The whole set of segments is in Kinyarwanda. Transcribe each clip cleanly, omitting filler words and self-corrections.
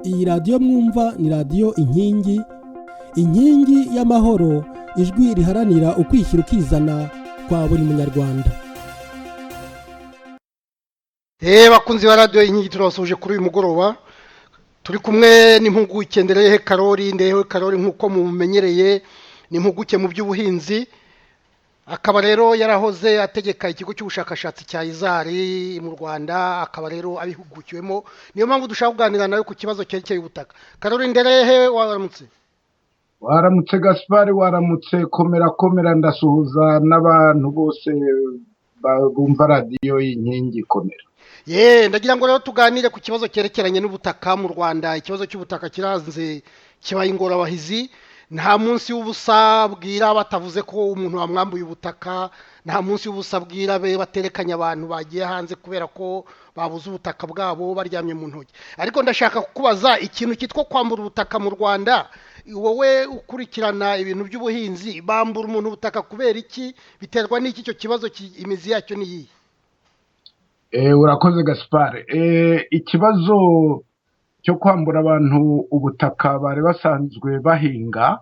Iyi radiyo mwumva ni radiyo inkingi y'amahoro, ijwi riharanira ukwishyira ukizana kwa buri munyarwanda. Bakunzi ba radiyo inkingi, turabasuje kuri uyu mugoroba. Turi kumwe n'impuguke Ndereyehe Karori. Ndereyehe Karori nk'uko mumenyereye ni impuguke mu by'ubuhinzi, akaba rero yarahoze ategeka ikigo cy'ubushakashatsi cya Izari mu Rwanda, akaba rero abihugukiwemo. Niyo mpamvu dushaka kuganira nawe ku kibazo cyerekeye ubutaka. Karori Ndereyehe, waramutse? Waramutse Gaspard, waramutse. Komera ndasuhuza n'abantu bose bumva radiyo y'inkingi. Komera. Ndagira ngo rero tuganire ku kibazo cyerekeranye n'ubutaka mu Rwanda. Ikibazo cy'ubutaka kiranze, kibaye ingorabahizi. Nta munsi w'ubusa bwira batavuze ko umuntu wamwambuye ubutaka, nta munsi w'ubusa bwira baterekanye abantu bagiye hanze kubera ko babuze ubutaka bwabo baryamye mu ntoki. Ariko ndashaka kukubaza ikintu cyitwa kwambura ubutaka mu Rwanda. Wowe ukurikirana ibintu by'ubuhinzi, bambura umuntu ubutaka kubera iki? Biterwa n'iki? Icyo kibazo imizi yacyo ni iyi? Urakoze Gaspard. Ikibazo cyo kwambura abantu ubutaka bari basanzwe bahinga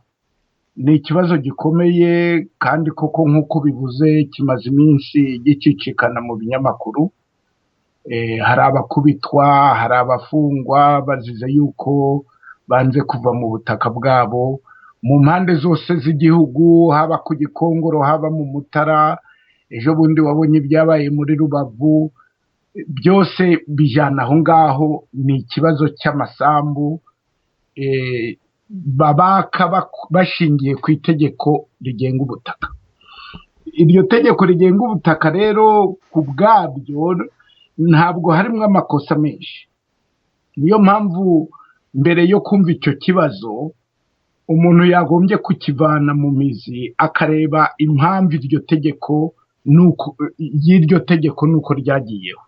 ni ikibazo gikomeye, kandi koko nk'uko bivuze kimaze iminsi gicicikana mu binyamakuru. Hari abakubitwa, hari abafungwa bazize yuko banze kuva mu butaka bwabo mu mpande zose z'igihugu, haba ku Gikongoro, haba mu Mutara. Ejo bundi wabonye ibyabaye muri Rubavu. Byose bijyana aho ngaho. Ni ikibazo cy'amasambu babaka bashingiye ku itegeko rigenga ubutaka. Iryo tegeko rigenga ubutaka rero ku bwabyo ntabwo harimo amakosa menshi. Niyo mpamvu mbere yo kumva icyo kibazo umuntu yagombye kukivana mu mizi, akareba impamvu iryo tegeko nuko ryagiyeho.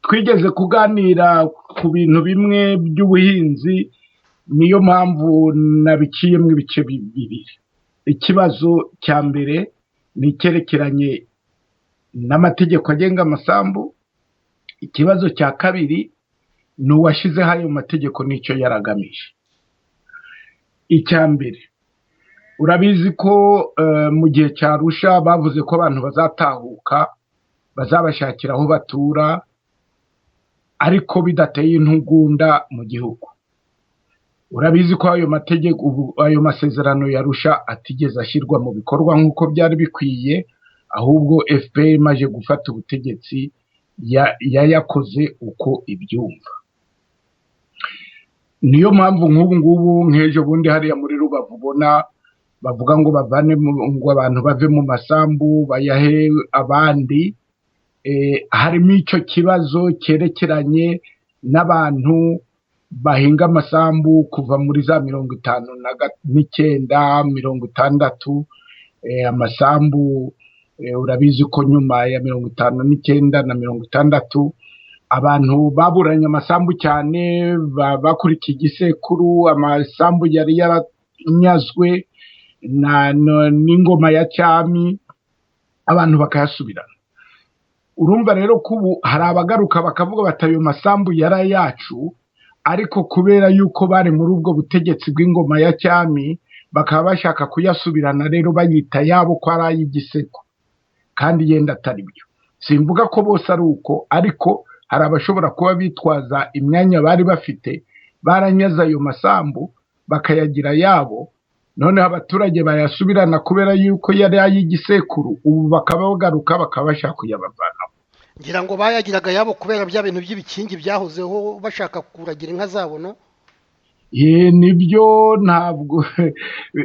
Twigeze kuganira ku bintu bimwe by'ubuhinzi, niyo mpamvu nabiciyemo ibice bibiri. Ikibazo cya mbere ni icyerekeranye n'amategeko agenga amasambu. Ikibazo cya kabiri ni uwashyizeho ayo mategeko n'icyo yaragamije. Icya mbere, urabizi ko mu gihe cya Arusha bavuze ko abantu bazatahuka bazabashakira aho batura, ariko bidateye intugunda mu gihugu. Urabizi ko ayo masezerano ya Arusha atigeze ashyirwa mu bikorwa nk'uko byari bikwiye, ahubwo FPR imaze gufata ubutegetsi yayakoze uko ibyumva. Niyo mpamvu nk'ubu ngubu nk'ejo bundi hariya muri Rubavu ubona bavuga ngo ngo abantu bave mu masambu bayahe abandi. Harimo icyo kibazo cyerekeranye n'abantu bahinga amasambu kuva muri za 59, 60. Amasambu urabizi ko nyuma ya 59 na 60 abantu baburanye amasambu cyane, bakurikiye igisekuru. Amasambu yari yaranyazwe n'ingoma ya cyami, abantu bakayasubirana. Urumva rero ko ubu hari abagaruka bakavuga bati ayo masambu yari yacu, ariko kubera yuko bari muri ubwo butegetsi bw'ingoma ya cyami bakaba bashaka kuyasubirana, rero bayita yabo ko ari ay'igiseko, kandi yenda atari byo. Simvuga ko bose ari uko, ariko hari abashobora kuba bitwaza imyanya bari bafite, baranyaza ayo masambu bakayagira yabo, noneho abaturage bayasubirana kubera yuko yari ay'igisekuru. Ubu bakaba bagaruka bakaba bashaka kuyabavanaho. Ngira ngo bayagiraga yabo kubera bya bintu by'ibikingi byahozeho bashaka kuragira inka zabo, no? Nibyo. Ntabwo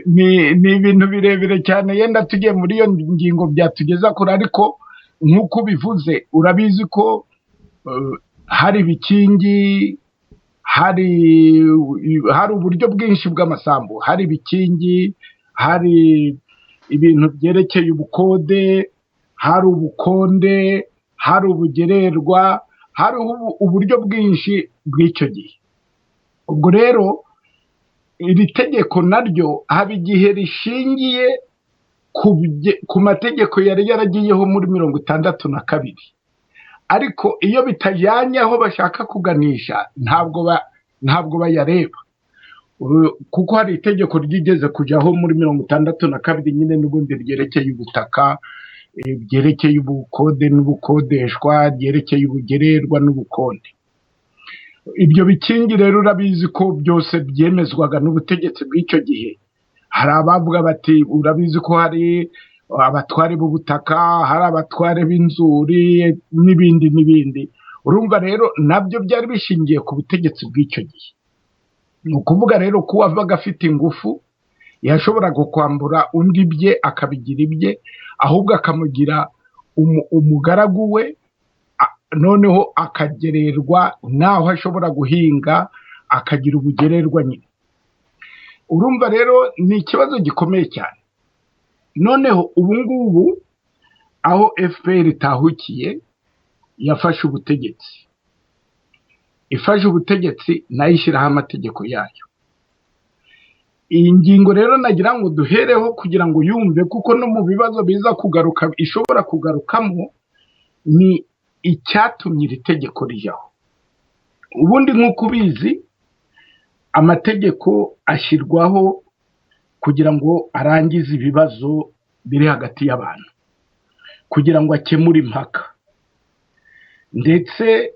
ni ibintu birebire cyane, yenda tugiye muri iyo ngingo byatugeza kure. Ariko nk'uko bivuze, urabizi ko hari ibikingi, hari uburyo bwinshi bw'amasambu. Hari ibikingi, hari ibintu byerekeye ubukode, hari ubukonde, hari ubugererwa, hari uburyo bwinshi bw'icyo gihe. Ubwo rero iri tegeko naryo haba igihe rishingiye ku mategeko yari yaragiyeho muri 62, ariko iyo bitajyanye aho bashaka kuganisha ntabwo bayareba. Kuko hari itegeko ryigeze kujyaho muri 1962 nyine n'ubundi ryerekeye ubutaka, ryerekeye ubukode n'ubukodeshwa, ryerekeye ubugererwa n'ubukonde. Ibyo bikingi rero urabizi ko byose byemezwaga n'ubutegetsi bw'icyo gihe. Hari abavuga bati urabizi ko hari abatware b'ubutaka, hari abatware b'inzuri n'ibindi. Urumva rero nabyo byari bishingiye ku butegetsi bw'icyo gihe. Ni ukuvuga rero ko uwabaga afite ingufu yashoboraga kwambura undi bye akabigira ibye, ahubwo akamugira umugaragu we, noneho akagererwa naho ashobora guhinga akagira ubugererwa nyine. Urumva rero ni ikibazo gikomeye cyane. Noneho ubu ngubu aho FPR itahukiye yafashe ubutegetsi, ifashe ubutegetsi nayo ishyiraho amategeko yayo. Iyi ngingo rero nagira ngo duhereho kugira ngo yumve, kuko no mu bibazo biza kugaruka ishobora kugarukamo ni icyatumye iri tegeko rijyaho. Ubundi nk'uko ubizi amategeko ashyirwaho kugira ngo arangize ibibazo biri hagati y'abantu, kugira ngo akemure impaka, ndetse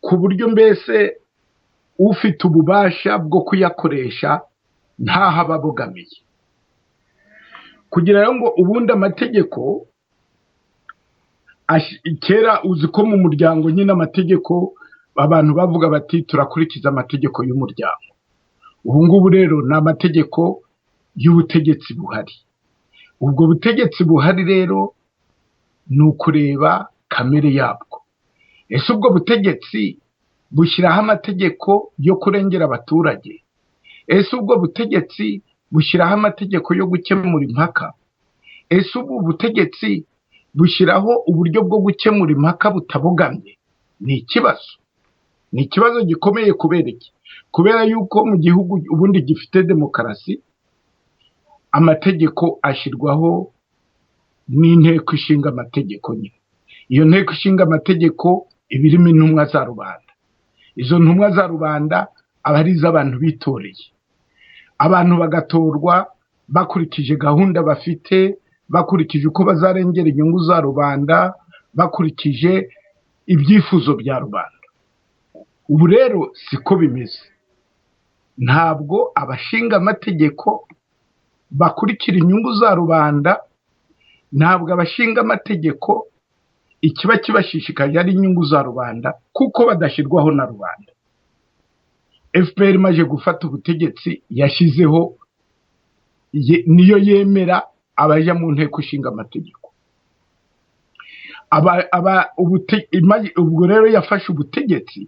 ku buryo mbese ufite ububasha bwo kuyakoresha ntaho aba abogamiye. Kugira ngo ubundi amategeko kera uzi ko mu muryango nyine amategeko abantu bavuga bati turakurikiza amategeko y'umuryango. Ubu ngubu rero ni amategeko y'ubutegetsi buhari. Ubwo butegetsi buhari rero ni ukureba kamere yabwo. Ese ubwo butegetsi bushyiraho amategeko yo kurengera abaturage? Ese ubwo butegetsi bushyiraho amategeko yo gukemura impaka? Ese ubu butegetsi bushyiraho uburyo bwo gukemura impaka butabogamye? Ni ikibazo gikomeye. Kubera iki? Kubera yuko mu gihugu ubundi gifite demokarasi, amategeko ashyirwaho n'inteko ishinga amategeko nyine. Iyo nteko ishinga amategeko iba irimo intumwa za rubanda. Izo ntumwa za rubanda aba ari iz'abantu bitoreye. Abantu bagatorwa bakurikije gahunda bafite, bakurikije uko bazarengera inyungu za rubanda, bakurikije ibyifuzo bya rubanda. Ubu rero siko bimeze. Ntabwo abashinga amategeko bakurikira inyungu za rubanda, ntabwo abashinga amategeko ikiba kibashishikaje ari inyungu za rubanda, kuko badashyirwaho na rubanda. FPR imaze gufata ubutegetsi yashyizeho niyo yemera abajya mu nteko ishinga amategeko. Ubwo rero yafashe ubutegetsi.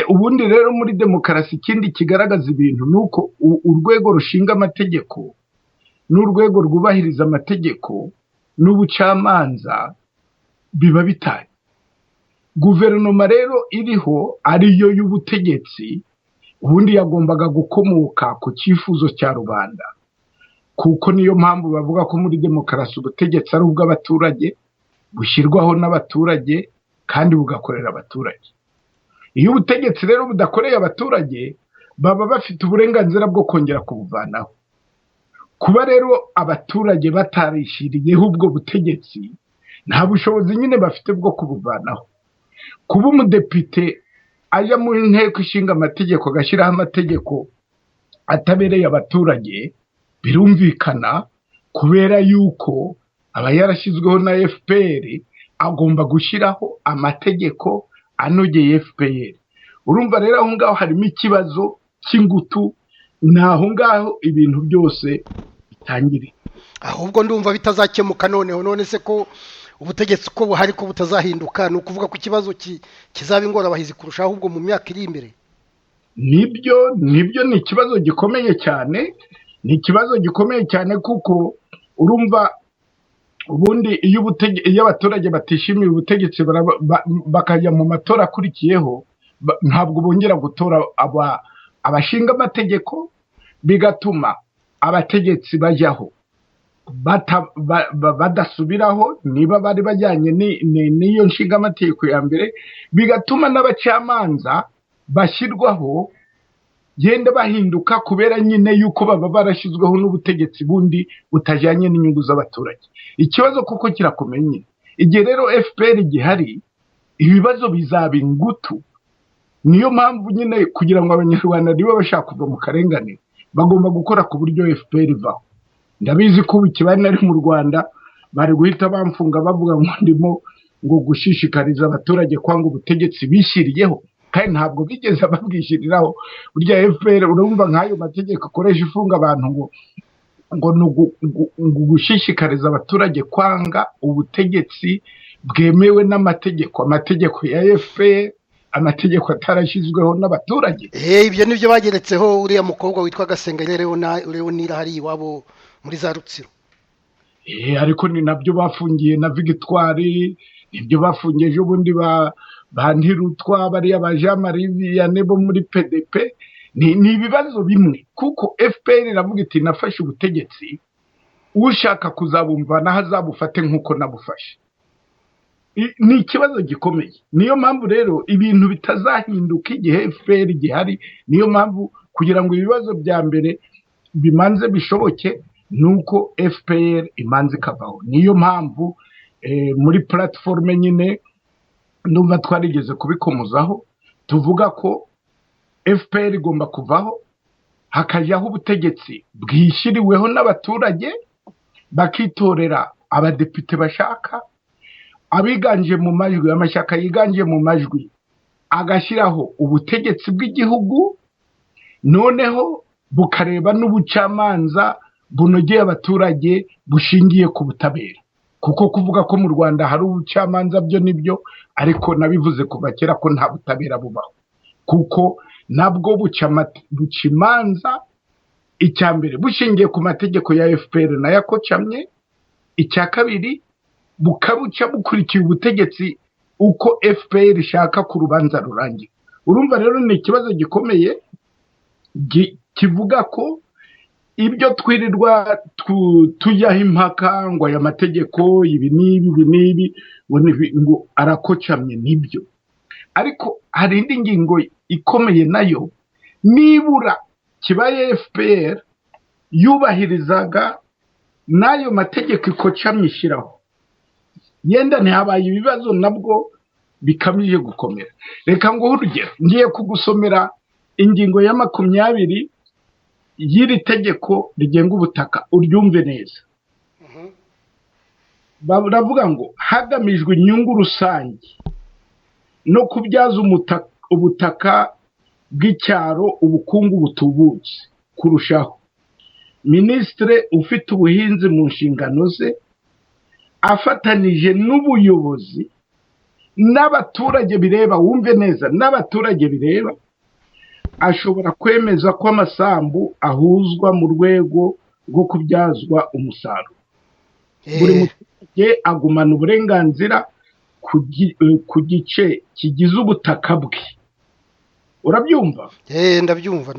Ubundi rero muri demokarasi ikindi kigaragaza ibintu ni uko urwego rushinga amategeko n'urwego rwubahiriza amategeko n'ubucamanza biba bitanye. Guverinoma rero iriho ariyo y'ubutegetsi ubundi yagombaga gukomoka ku cyifuzo cya rubanda, kuko niyo mpamvu bavuga ko muri demokarasi ubutegetsi ari ubw'abaturage, bushyirwaho n'abaturage kandi bugakorera abaturage. Iyo ubutegetsi rero budakoreye abaturage, baba bafite uburenganzira bwo kongera kubuvanaho. Kuba rero abaturage batarishiriyeho ubwo butegetsi, nta bushobozi nyine bafite bwo kubuvanaho. Kuba umudepite ajya mu nteko ishinga amategeko agashyiraho amategeko atabereye abaturage, birumvikana, kubera yuko aba yarashyizweho na FPR, agomba gushyiraho amategeko anogeye FPR. Urumva rero aho ngaho harimo ikibazo cy'ingutu, naho ngaho ibintu byose bitangiriye. Ahubwo ndumva bitazakemuka none se ko ubutegetsi ko buhari ko butazahinduka, ni ukuvuga ko ikibazo kizaba ingorabahizi kurushaho ahubwo mu myaka iri imbere. Nibyo ni ikibazo gikomeye cyane, kuko urumva ubundi iyo abaturage batishimiye ubutegetsi bakajya mu matora akurikiyeho, ntabwo bongera gutora abashinga amategeko, bigatuma abategetsi bajyaho badasubiraho niba bari bajyanye n'iyo nshingamategeko ya mbere, bigatuma n'abacamanza bashyirwaho genda bahinduka kubera nyine yuko baba barashyizweho n'ubutegetsi bundi butajyanye n'inyungu z'abaturage. Ikibazo kuko kirakomeye, igihe rero FPR gihari ibibazo bizaba ingutu. Niyo mpamvu nyine kugira ngo abanyarwanda niba bashaka kuva mu karengane bagomba gukora ku buryo FPR ivaho. Ndabizi ko ikibari nari mu Rwanda bari guhita bamfunga bavuga ngo ndimo ngo gushishikariza abaturage kwanga ubutegetsi bishyiriyeho, kandi ntabwo bigeze babwishyiriraho. Burya FPR urumva nk'ayo mategeko akoresha ifunga abantu ngo gushishikariza abaturage kwanga ubutegetsi bwemewe n'amategeko, amategeko ya FPR, amategeko atarashyizweho n'abaturage. Ibyo nibyo bageretseho uriya mukobwa witwa Gasengayire Leonira hari iwabo muri za Rutsiro. Ariko ni nabyo bafungiye na Victoire, nibyo bafungiye ejo bundi ba Ntirutwa bariya ba Jean Marie Vianney bo muri PDP. Ni ibibazo bimwe kuko FPR iravuga iti nafashe ubutegetsi, ushaka kuzabumva naho azabufate nk'uko nabufashe. Ni ikibazo gikomeye. Niyo mpamvu rero ibintu bitazahinduka igihe FPR gihari. Niyo mpamvu kugira ngo ibibazo bya mbere bimanze bishoboke nuko FPR imanze ikavaho. Niyo mpamvu muri platform nyine ndumva twarigeze kubikomozaho tuvuga ko FPR igomba kuvaho, hakajyaho ubutegetsi bwishyiriweho n'abaturage, bakitorera abadepite bashaka, abiganje mu majwi, amashyaka yiganje mu majwi agashyiraho ubutegetsi bw'igihugu, noneho bukareba n'ubucamanza bunogeye abaturage bushingiye ku butabera. Kuko kuvuga ko mu Rwanda hari ubucamanza byo nibyo, ariko nabivuze kuva kera ko nta butabera bubaho, kuko nabwo buca imanza icya mbere bushingiye ku mategeko ya FPR nayo akocamye, icya kabiri bukabuca bukurikiye ubutegetsi uko FPR ishaka ku rubanza rurangira. Urumva rero ni ikibazo gikomeye kivuga ko ibyo twirirwa tujyaho impaka ngo aya mategeko ibi n'ibi ngo arakocamye nibyo, ariko hari indi ngingo ikomeye nayo nibura kibaye FPR yubahirizaga n'ayo mategeko ikocamye ishyiraho, yenda ntihabaye ibibazo nabwo bikamije gukomera. Reka ngo urugero ngiye kugusomera ingingo ya 20 y'iri tegeko rigenga ubutaka uryumve neza. Baravuga ngo hagamijwe inyungu rusange no kubyaza ubutaka bw'icyaro ubukungu butubutse kurushaho, Minisitiri ufite ubuhinzi mu nshingano ze afatanije n'ubuyobozi n'abaturage bireba, wumve neza, n'abaturage bireba, ashobora kwemeza ko amasambu ahuzwa mu rwego rwo kubyazwa umusaruro. Buri muturage agumana uburenganzira ku gice kigize ubutaka bwe. Urabyumva? Ndabyumva.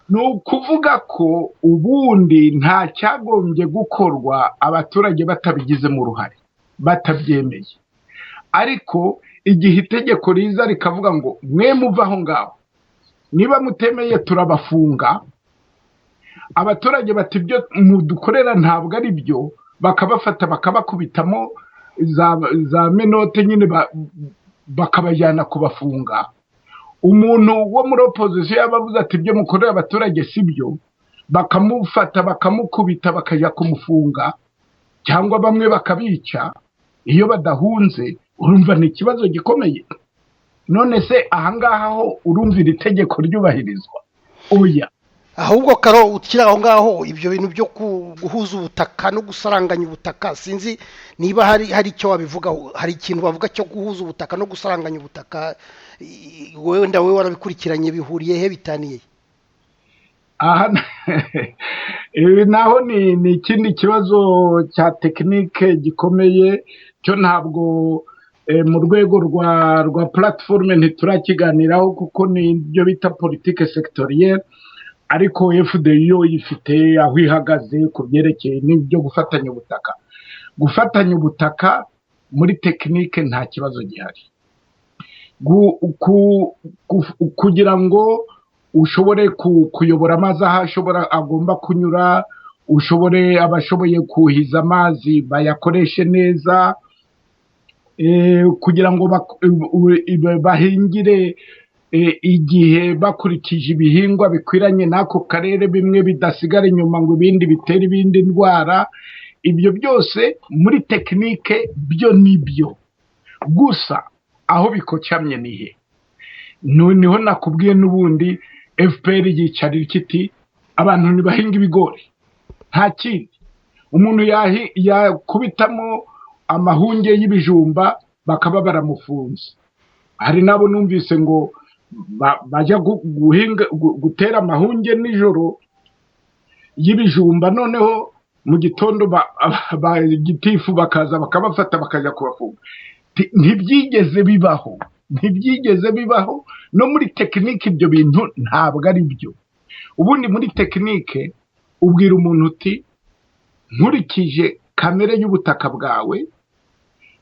Ni ukuvuga ko ubundi nta cyagombye gukorwa abaturage batabigizemo uruhare, batabyemeye. Ariko igihe itegeko riza rikavuga ngo mwe muva aho ngaho, niba mutemeye turabafunga, abaturage bati ibyo mudukorera ntabwo ari byo, bakabafata bakabakubitamo za menote nyine bakabajyana kubafunga. Umuntu wo muri opposition yabavuze ati ibyo mukorera abaturage si byo, bakamufata bakamukubita bakajya kumufunga, cyangwa bamwe bakabica iyo badahunze. Urumva ni ikibazo gikomeye. None se ahangaha ho urumva iri tegeko ryubahirizwa? Oya. Ahubwo karo ukira aho ngaho ibyo bintu byo guhuza ubutaka no gusaranganya ubutaka, sinzi niba hari icyo wabivugaho. Hari ikintu bavuga cyo guhuza ubutaka no gusaranganya ubutaka, wowe warabikurikiranye, bihuriye he, bitaniye? Ibi naho ni ikindi kibazo cya tekinike gikomeye cyo ntabwo mu rwego rwa platform ntiturakiganiraho kuko ni ibyo bita politique sectorielle, ariko FDI yo ifite aho ihagaze ku byerekeye n'ibyo gufatanya ubutaka. Gufatanya ubutaka muri tekinike nta kibazo gihari. Kugira ngo ushobore kuyobora amazi aho agomba kunyura, abashoboye kuhiza amazi bayakoreshe neza, kugira ngo bahingire igihe bakurikije ibihingwa bikwiranye n'ako karere, bimwe bidasigara inyuma ngo ibindi bitere ibindi ndwara. Ibyo byose muri tekinike byo nibyo, gusa aho bikocamye nihe? Niho nakubwiye n'ubundi FPR yicarira kiti abantu ntibahinga ibigori, nta kindi. Umuntu yakubitamo amahunge y'ibijumba bakaba baramufunze. Hari nabo numvise ngo bajya gutera amahunge nijoro y'ibijumba, noneho mu gitondo gitifu bakaza bakabafata bakajya kubafunga. Ntibyigeze bibaho no muri tekinike. Ibyo bintu ntabwo ari byo. Ubundi muri tekinike ubwira umuntu uti nkurikije kamere y'ubutaka bwawe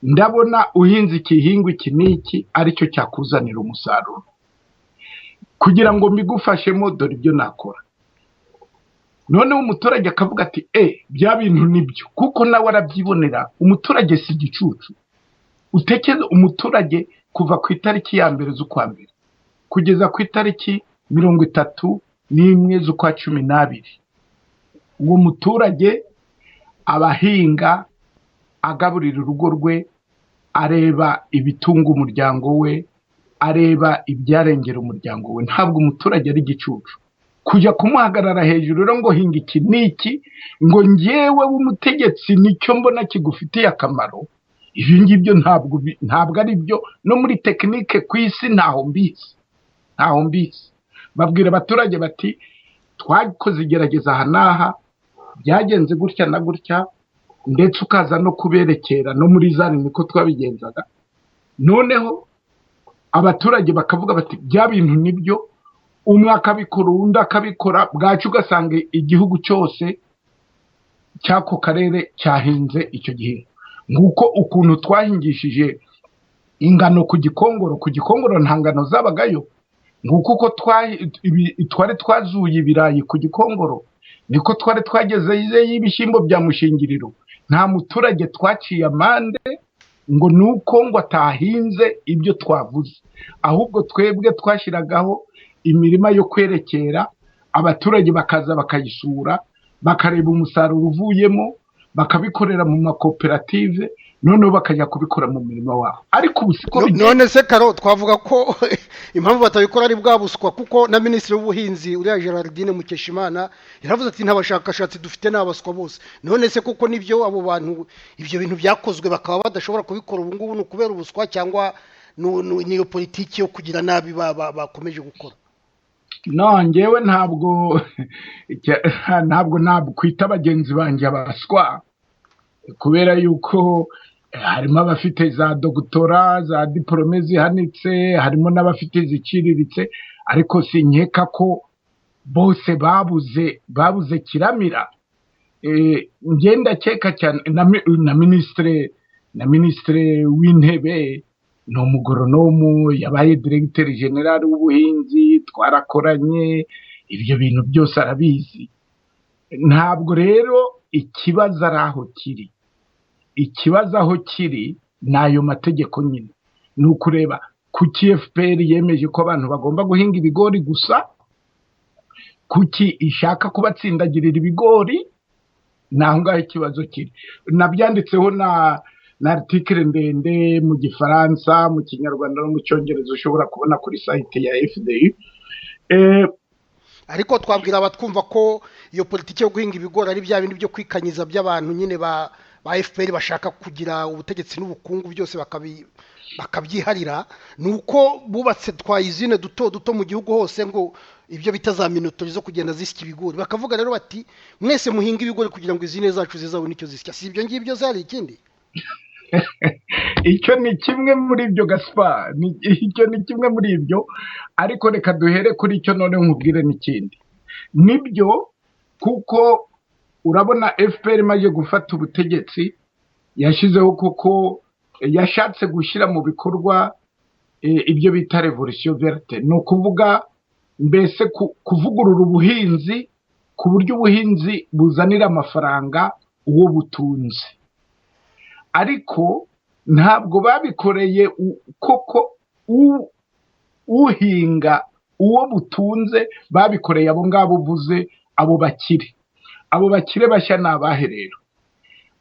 ndabona uhinze igihingwa iki n'iki aricyo cyakuzanira umusaruro, kugira ngo mbigufashemo dore ibyo nakora. Noneho umuturage akavuga ati bya bintu nibyo, kuko nawe arabyibonera. Umuturage si igicucu. Utekeze umuturage kuva ku itariki ya mbere z'ukwa mbere kugeza ku itariki 31 z'ukwa 12, uwo muturage abahinga, agaburira urugo rwe, areba ibitunga umuryango we, areba ibyarengera umuryango we. Ntabwo umuturage ari igicucu kujya kumuhagarara hejuru rero ngo hinga iki n'iki, ngo njyewe w'umutegetsi nicyo mbona kigufitiye akamaro. Ibi ngibyo ntabwo ari byo. No muri tekinike ku isi ntaho mbizi. Babwira abaturage bati twakoze igerageza aha n'aha, byagenze gutya na gutya, ndetse ukaza no kuberekera no muri zari niko twabigenzaga. Noneho abaturage bakavuga bati bya bintu nibyo, umwe akabikora undi akabikora, bwacu ugasanga igihugu cyose cy'ako karere cyahinze icyo gihe. Nguko ukuntu twahingishije ingano ku gikongoro nta ngano zabagayo. Nguko uko twari twazuye ibirayi ku gikongoro, niko twari twageze y'ibishyimbo bya mushingiriro. Nta muturage twaciye amande ngo nuko ngo atahinze ibyo twavuze, ahubwo twebwe twashyiragaho imirima yo kwerekera, abaturage bakaza bakayisura, bakareba umusaruro uvuyemo, bakabikorera mu makoperative, noneho bakajya kubikora mu mirima wabo. Ariko ubusiko none se Karo, twavuga ko impamvu batabikora ari bwa buswa, kuko na Minisitiri w'Ubuhinzi uriya Gerardine Mukeshimana yaravuze ati ntabashakashatsi dufite n'abaswa bose. None se kuko nibyo abo bantu ibyo bintu byakozwe bakaba badashobora kubikora ubu ngubu, ni ukubera ubuswa cyangwa niyo politiki yo kugira nabi bakomeje gukora? No, njyewe ntabwo nakwita bagenzi banjye abaswa, kubera yuko harimo abafite za dogitora, za diporome zihanitse, harimo n'abafite ziciriritse, ariko sinkeka ko bose babuze kiramira. Ngenda keka cyane na minisitiri w'intebe ni umugoronomu, yabaye diregiteri generali w'ubuhinzi, twarakoranye, ibyo bintu byose arabizi. Ntabwo rero ikibazo ari aho kiri. Ikibazo aho kiri ni ayo mategeko nyine. Ni ukureba kuki FPR yemeje ko abantu bagomba guhinga ibigori gusa, kuki ishaka kubatsindagirira ibigori. Naho ngaho ikibazo kiri. Nabyanditseho na article ndende mu Gifaransa, mu Kinyarwanda no mu Cyongereza ushobora kubona kuri site ya FDI. Ariko twabwira abatwumva ko iyo politiki yo guhinga ibigori ari bya bindi byo kwikanyiza by'abantu nyine ba FPR bashaka kugira ubutegetsi n'ubukungu byose bakabyiharira. Nuko bubatse twayizine duto mu gihugu hose ngo ibyo bita minutori zo kugenda zisya ibigori. Bakavuga rero bati mwese muhinga ibigori kugira ngo izine zacu zizabone icyo zisya. Si ibyo ngibyo zari ikindi? Icyo ni kimwe muri ibyo Gaspard, icyo ni kimwe muri ibyo. Ariko reka duhere kuri icyo none nkubwire n'ikindi. nibyo kuko urabona FPR imaze gufata ubutegetsi yashyizeho kuko yashatse gushyira mu bikorwa ibyo bita revolution verte, ni ukuvuga mbese kuvugurura ubuhinzi ku buryo ubuhinzi buzanira amafaranga uwo butunze, ariko ntabwo babikoreye koko uhinga uwo butunze, babikoreye abo ngabo uvuze, abo bakire bashya ni abahe rero?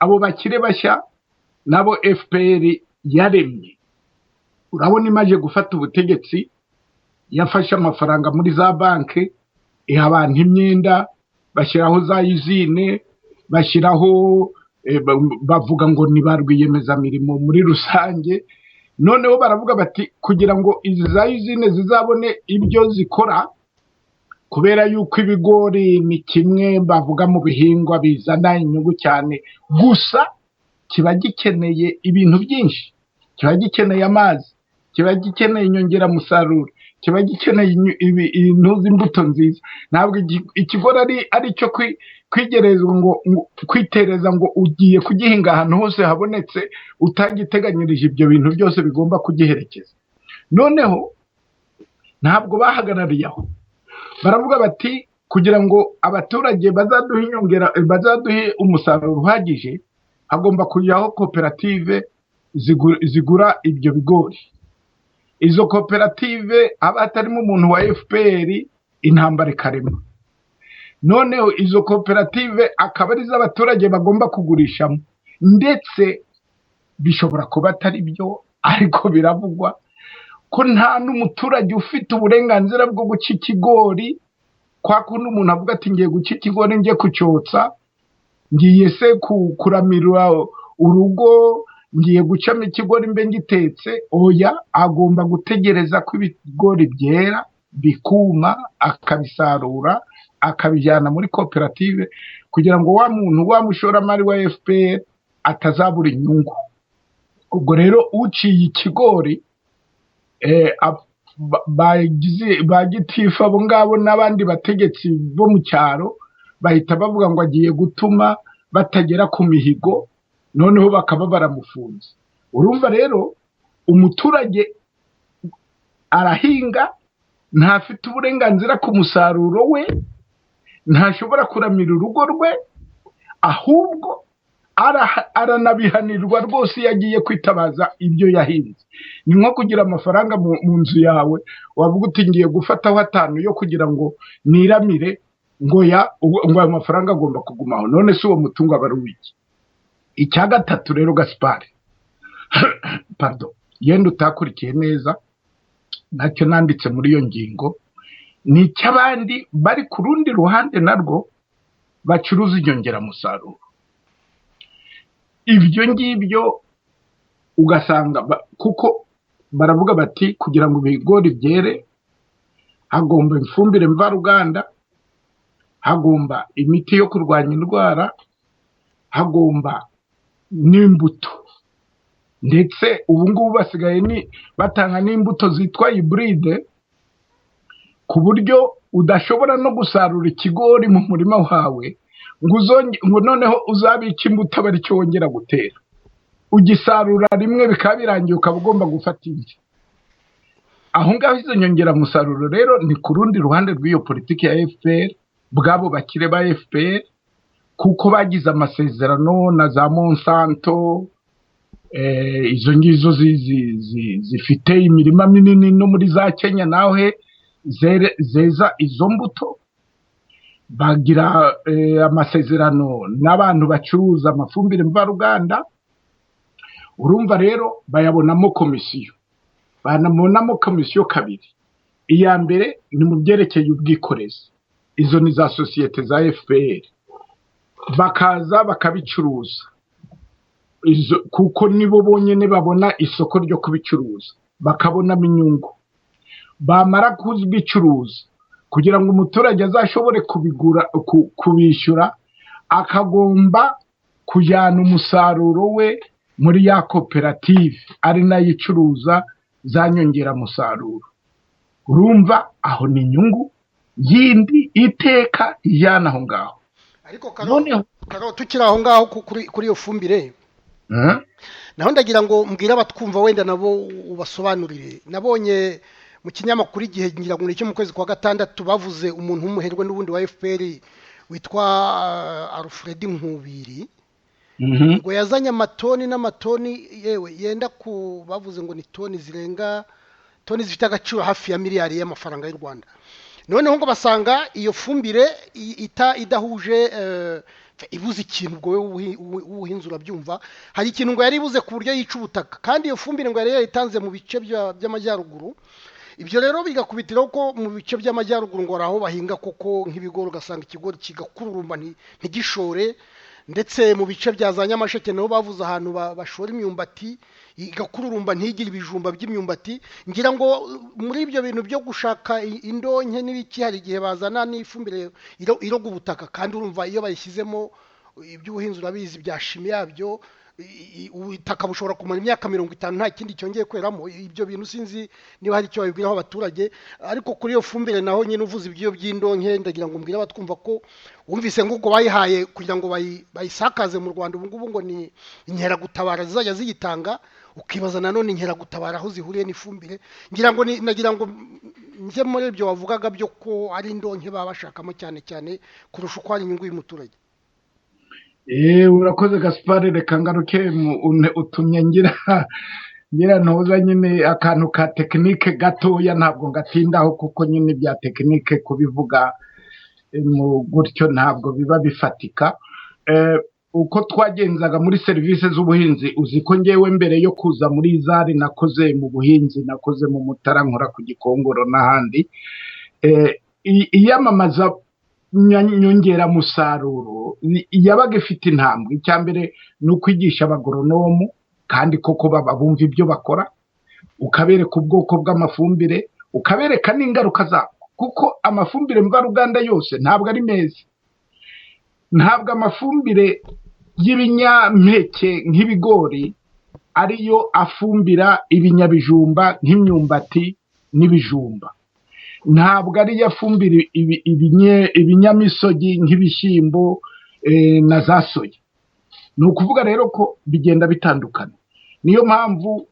Abo bakire bashya nabo FPR yaremye. Urabona imaze gufata ubutegetsi yafashe amafaranga muri za banki, iha abantu imyenda, bashyiraho za izine, bashyiraho bavuga ngo ni ba rwiyemezamirimo muri rusange. Noneho baravuga bati kugira ngo izi za izine zizabone ibyo zikora, kubera yuko ibigori ni kimwe bavuga mu bihingwa bizana inyungu cyane, gusa kiba gikeneye ibintu byinshi, kiba gikeneye amazi, kiba gikeneye inyongeramusaruro, kiba gikeneye imbuto nziza. Ntabwo ikigori ari cyo kwitereza ngo ugiye kugihinga ahantu hose habonetse utagiteganyirije ibyo bintu byose bigomba kugiherekeza. Noneho ntabwo bahagarariye aho, baravuga bati kugira ngo abaturage bazaduhe umusaruro uhagije, hagomba kujyaho koperative zigura ibyo bigori. Izo koperative aba hatarimo umuntu wa FPR, intambara ikarema. Noneho izo koperative akaba ari iz'abaturage bagomba kugurishamo, ndetse bishobora kuba atari byo, ariko biravugwa ko nta n'umuturage ufite uburenganzira bwo guca ikigori. Kwa kundi umuntu avuga ati ngiye guca ikigori njye kucyotsa, ngiye se kuramira urugo, ngiye gucamo ikigori mbe ngitetse. Oya, agomba gutegereza ko ibigori byera bikuma, akabisarura akabijyana muri koperative, kugira ngo wa muntu wa mushoramari wa FPR atazabura inyungu. Ubwo rero uciye ikigori ba gitifu abo ngabo n'abandi bategetsi bo mu cyaro bahita bavuga ngo agiye gutuma batagera ku mihigo, noneho bakaba baramufunze. Urumva rero umuturage arahinga, ntafite uburenganzira ku musaruro we, ntashobora kuramira urugo rwe, ahubwo aranabihanirwa rwose iyo agiye kwitabaza ibyo yahinze. Ni nko kugira amafaranga mu nzu yawe, wavuga uti ngiye gufataho 5 yo kugira ngo niramire, ngo ayo mafaranga agomba kugumaho. None se uwo mutungo aba ari uw'iki? Icya gatatu rero Gaspard, pardon, yenda utakurikiye neza, nacyo nanditse muri iyo ngingo, ni icy'abandi bari ku rundi ruhande narwo bacuruza inyongeramusaruro. Ibyo ngibyo ugasanga kuko baravuga bati kugira ngo ibigori byere hagomba ifumbire mvaruganda, hagomba imiti yo kurwanya indwara, hagomba n'imbuto, ndetse ubu ngubu basigaye batanga n'imbuto zitwa hybride, ku buryo udashobora no gusarura ikigori mu murima wawe ngo noneho uzabike imbuto aba ari cyo wongera gutera. Ugisarura rimwe bikaba birangiye, ukaba ugomba gufata indi. Aho ngaho izo nyongeramusaruro rero ni ku rundi ruhande rw'iyo politiki ya FPR, bwabo bakire ba FPR, kuko bagize amasezerano na za Monsanto, izo ngizo zifite imirima minini no muri za Kenya naho zeza izo mbuto. Bagira amasezerano n'abantu bacuruza amafumbire mvaruganda. Urumva rero bayabonamo komisiyo, banabonamo komisiyo kabiri. Iya mbere ni mu byerekeye ubwikorezi, izo ni za sosiyete za FPR, bakaza bakabicuruza kuko nibo bonyine babona isoko ryo kubicuruza, bakabonamo inyungu. Bamara kubicuruza, kugira ngo umuturage azashobore kubishyura, akagomba kujyana umusaruro we muri ya koperative ari nayo icuruza za nyongeramusaruro. Urumva aho ni inyungu yindi iteka ijyana aho ngaho. ariko Noneho karo tukiri aho ngaho kuri iyo fumbire naho ndagira ngo mbwira abatwumva wenda nabo ubasobanurire. Nabonye mu kinyamakuru igihe ngira ngo nicyo mu kwezi kwa gatandatu bavuze umuntu w'umuherwe n'ubundi wa FPR witwa Alfred Nkubiri ngo yazanye amatoni n'amatoni yewe yenda ku bavuze ngo ni toni zirenga toni zifite agaciro hafi ya miliyari y'amafaranga y'u Rwanda. Noneho ngo basanga iyo fumbire idahuje ibuze ikintu ubwo wowe ubuhinzi urabyumva. Hari ikintu ngo yari ibuze ku buryo yica ubutaka, kandi iyo fumbire ngo yari yayitanze mu bice by'amajyaruguru. Ibyo rero bigakubitiraho ko mu bice by'amajyaruguru ngo aho bahinga koko nk'ibigori, ugasanga ikigori kigakururumba ntigishore, ndetse mu bice bya za Nyamasheke naho bavuze ahantu bashora imyumbati igakururumba ntigire ibijumba by'imyumbati. Ngira ngo muri ibyo bintu byo gushaka indonke n'ibiki hari igihe bazana n'ifumbire iroga ubutaka, kandi urumva iyo bayishyizemo iby'ubuhinzi urabizi bya shimi yabyo ubutaka bushobora kumara imyaka 50 nta kindi cyongeye kweramo. Ibyo bintu sinzi niba hari icyo babibwiraho abaturage. Ariko kuri iyo fumbire naho nyine uvuze ibyo by'indonke, ndagira ngo mbwira abatwumva ko wumvise nguko bayihaye kugira ngo bayisakaze mu Rwanda. Ubu ngubu ngo ni inkeragutabara zizajya ziyitanga, ukibaza nanone inkeragutabara aho zihuriye n'ifumbire. Nagira ngo njye muri ibyo wavugaga byo ko ari indonke baba bashakamo cyane cyane kurusha uko ari inyungu y'umuturage. Urakoze Gaspard, reka ngaruke utumye ngira ntoza nyine akantu ka tekinike gatoya, ntabwo ngatindaho kuko nyine bya tekinike kubivuga mu gutyo ntabwo biba bifatika. Uko twagenzaga muri serivisi z'ubuhinzi, uzi ko ngewe mbere yo kuza muri Izari nakoze mu buhinzi, nakoze mu Mutara, nkora ku Gikongoro n'ahandi. Iyamamaza nyongeramusaruro yabaga ifite intambwe. Icya mbere ni ukwigisha abagoronomu, kandi koko baba bumva ibyo bakora, ukabereka ubwoko bw'amafumbire, ukabereka n'ingaruka zabo, kuko amafumbire mvaruganda yose ntabwo ari meza. Ntabwo amafumbire y'ibinyampeke nk'ibigori ariyo afumbira ibinyabijumba nk'imyumbati n'ibijumba, ntabwo ari yafumbira ibinyamisogi nk'ibishyimbo na za soya. Ni ukuvuga rero ko bigenda bitandukana. Niyo mpamvu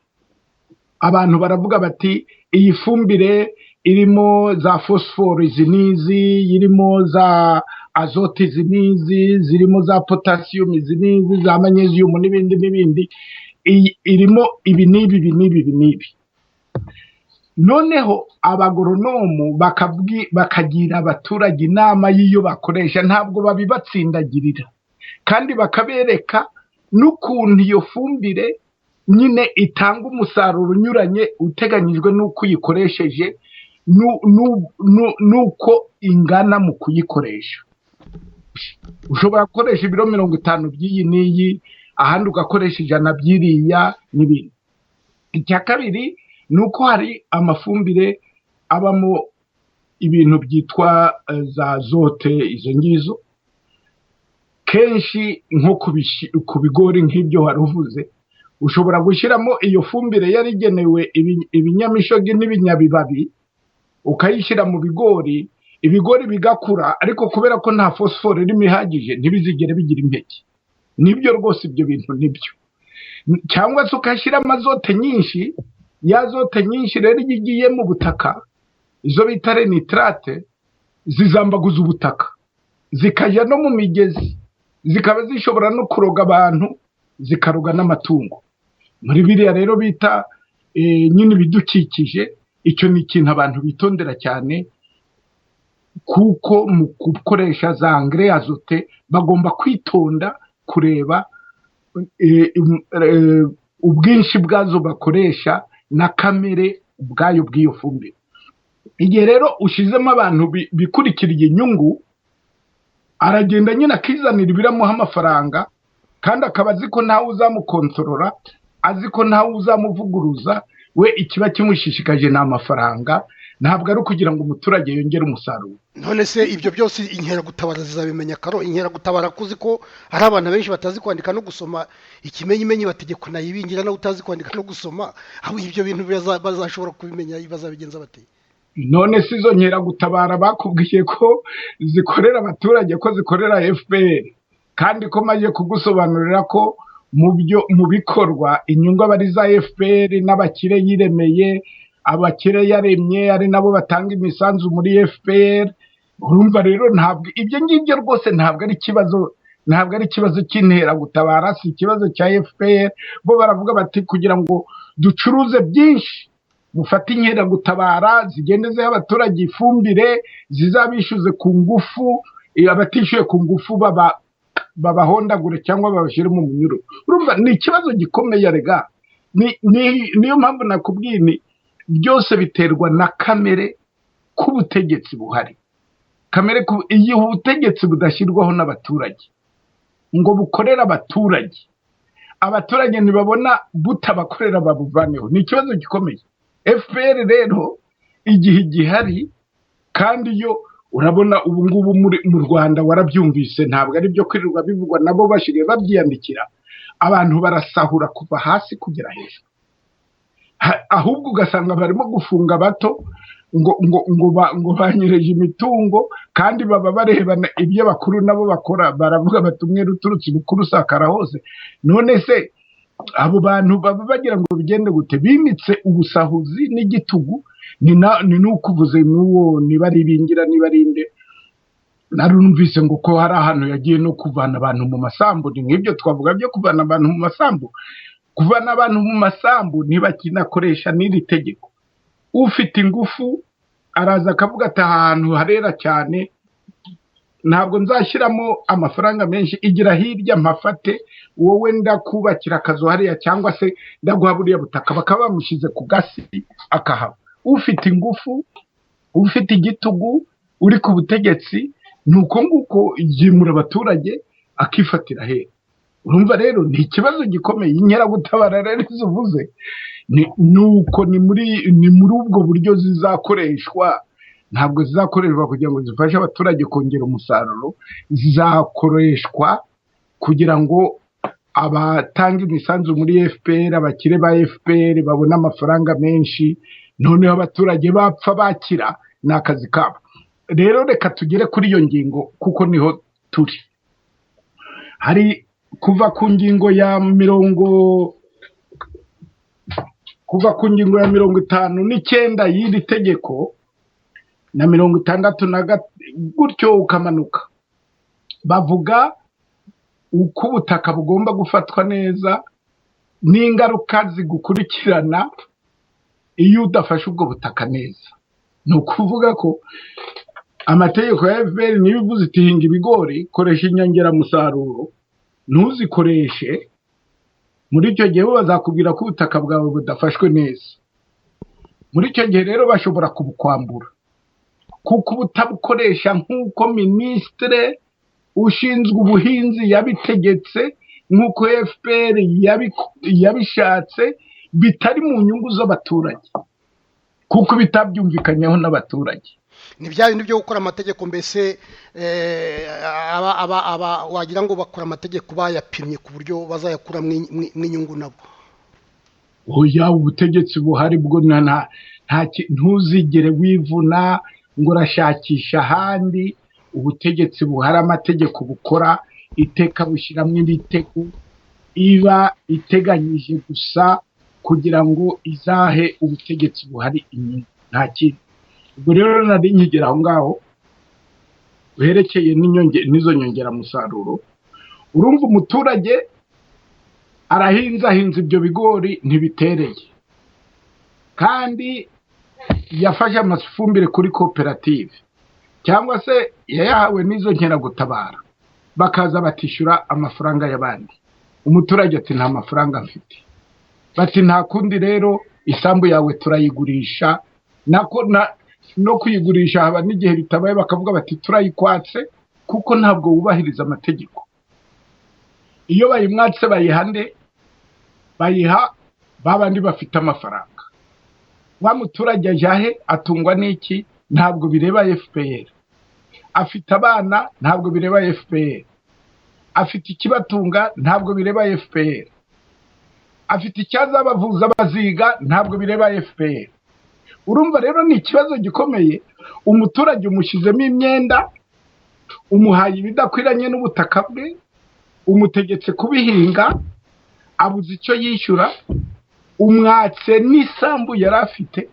abantu baravuga bati iyi fumbire irimo za phosphore izi n'izi, irimo za azote izi n'izi, zirimo za potassium izi n'izi, za magnesium n'ibindi, irimo ibi n'ibi. Noneho abagoronomu bakagira abaturage inama y'iyo bakoresha, ntabwo babibatsindagirira, kandi bakabereka n'ukuntu iyo fumbire nyine itanga umusaruro unyuranye uteganyijwe n'uko uyikoresheje n'uko ingana mu kuyikoresha. Ushobora gukoresha ibiro 50 by'iyi n'iyi, ahandi ugakoresha 100 by'iriya n'ibindi. Icya kabiri ni uko hari amafumbire abamo ibintu byitwa za azote, izo ngizo kenshi nko ku bigori nk'ibyo wari uvuze, ushobora gushyiramo iyo fumbire yarigenewe ibinyamishogi n'ibinyabibabi, ukayishyira mu bigori, ibigori bigakura, ariko kubera ko nta phosphore irimo ihagije ntibizigere bigira impeke. Nibyo rwose, ibyo bintu nibyo. Cyangwa se ukashyiramo azote nyinshi, ya zote nyinshi rero igiye mu butaka, izo bita nitrate, zizambaguza ubutaka, zikajya no mu migezi, zikaba zishobora no kuroga abantu, zikaroga n'amatungo. Muri biriya rero bita nyine ibidukikije, icyo ni ikintu abantu bitondera cyane, kuko mu gukoresha za engrais azote bagomba kwitonda kureba ubwinshi bwazo bakoresha na kamere ubwayo bw'iyo fumbire. Igihe rero ushizemo abantu bikurikiriye inyungu, aragenda nyine akizanira ibiramuha amafaranga, kandi akaba azi ko ntawe uzamukontorora, azi ko ntawe uzamuvuguruza. We ikiba kimushishikaje ni amafaranga, ntabwo ari ukugira ngo umuturage yongere umusaruro. None se ibyo byose inkeragutabara zizabimenya karo? Inkeragutabara kuzi ko hari abantu benshi batazi kwandika no gusoma, ikimenyimenyi bategeko nayibingira nawe utazi kwandika no gusoma, aho ibyo bintu bazashobora kubimenya, bazabigenza bate? none si izo nkeragutabara bakubwiye ko zikorera abaturage ko zikorera FPR kandi ko maze kugusobanurira ko mu bikorwa inyungu aba ari za FPR n'abakire yiremeye abakire yaremye ari nabo batanga imisanzu muri FPR. Urumva rero ntabwo ibyo ngibyo rwose ntabwo ari ikibazo cy'interagutabara, si ikibazo cya FPR. Bo baravuga bati kugira ngo ducuruze byinshi mufate inkeragutabara zigende ziha abaturage ifumbire zizabishyuze ku ngufu, abatishyuye ku ngufu babahondagure cyangwa babashyire mu munyururu. Urumva ni ikibazo gikomeye rega. Niyo mpamvu nakubwiye ni byose biterwa na kamere k'ubutegetsi buhari. Kamere iyo ubutegetsi budashyirwaho n'abaturage ngo bukorera abaturage ntibabona butabakorera babuvaneho, ni ikibazo gikomeye. FPR rero igihe gihari kandi yo urabona ubu ngubu mu Rwanda warabyumvise, ntabwo ari byo kwirirwa bivugwa, nabo bashiriye babyiyandikira. Abantu barasahura kuva hasi kugera hejuru, ahubwo ugasanga barimo gufunga bato ngo banyereje imitungo kandi baba barebana ibyo bakuru nabo bakora. Baravuga bati umwe ruturutse bukuru usakara hose. None se abo bantu baba bagira ngo bigende gute? Bimitse ubusahuzi n'igitugu. Ni nukuvuze n'uwo nibaribingira nibarinde narumvise ngo ko hari ahantu yagiye no kuvana abantu mu masambu. Ni nk'ibyo twavuga byo kuvana abantu mu masambu. Kuvana abantu mu masambu ntibakinakoresha n'iri tegeko. Ufite ingufu araza akavuga ati ahantu harera cyane, ntabwo nzashyiramo amafaranga menshi, igira hirya mpafate, wowe ndakubakira akazu hariya cyangwa se ndaguha buriya butaka. Bakaba bamushyize ku gasi akahaba. Ufite ingufu, ufite igitugu, uri ku butegetsi, nuko nguko yimura abaturage akifatira hera. Urumva rero ni ikibazo gikomeye. Inkeragutabara rero izuvuze nuko ni muri ubwo buryo zizakoreshwa. Ntabwo zizakoreshwa kugira ngo zifashe abaturage kongera umusaruro, zizakoreshwa kugira ngo abatanga imisanzu muri FPR, abakire ba FPR babone amafaranga menshi, noneho abaturage bapfa bakira, ni akazi kabo. Rero reka tugere kuri iyo ngingo kuko niho turi. Hari kuva ku ngingo ya 59 y'iri tegeko na 60 gutyo ukamanuka, bavuga uko ubutaka bugomba gufatwa neza n'ingaruka zigukurikirana iyo udafashe ubwo butaka neza. Ni ukuvuga ko amategeko ya FPR niyo ivuze iti hinga ibigori, koresha inyongeramusaruro, ntuzikoreshe. Muri icyo gihe bazakubwira ko ubutaka bwawe budafashwe neza. Muri icyo gihe rero bashobora kubukwambura kuko ubutabukoresha nk'uko minisitiri ushinzwe ubuhinzi yabitegetse, nk'uko FPR yabishatse, bitari mu nyungu z'abaturage kuko bitabyumvikanyeho n'abaturage. Ni bya bindi byo gukora amategeko, mbese wagira ngo bakora amategeko bayapimye ku buryo bazayakura mw'inyungu nabo. Oya, ubutegetsi buhari bwo ntuzigere wivuna ngo urashakisha ahandi. Ubutegetsi buhari amategeko bukora iteka bushyiramo imitego iba iteganyije gusa kugira ngo izahe ubutegetsi buhari inyungu, nta kindi. Ubwo rero nari nkigera aho ngaho uherekeye n'izo nyongeramusaruro. Urumva umuturage ahinze ibyo bigori ntibitereye, kandi yafashe amafumbire kuri koperative cyangwa se yayahawe n'izo nkeragutabara, bakaza batishyura amafaranga y'abandi. Umuturage ati nta mafaranga mfite. Bati nta kundi rero isambu yawe turayigurisha. No kuyigurisha haba n'igihe bitabaye bakavuga bati turayikwatse kuko ntabwo wubahiriza amategeko. Iyo bayimwatse bayiha babandi bafite amafaranga. Wa muturage ajahe atungwa n'iki? Ntabwo bireba FPR. Afite abana, ntabwo bireba FPR. Afite ikibatunga, ntabwo bireba FPR. Afite icyazabavuza baziga, ntabwo bireba FPR. urumva rero ni ikibazo gikomeye. Umuturage umushyizemo imyenda, umuhaye ibidakwiranye n'ubutaka bwe, umutegetse kubihinga, abuze icyo yishyura, umwatse n'isambu yari afite,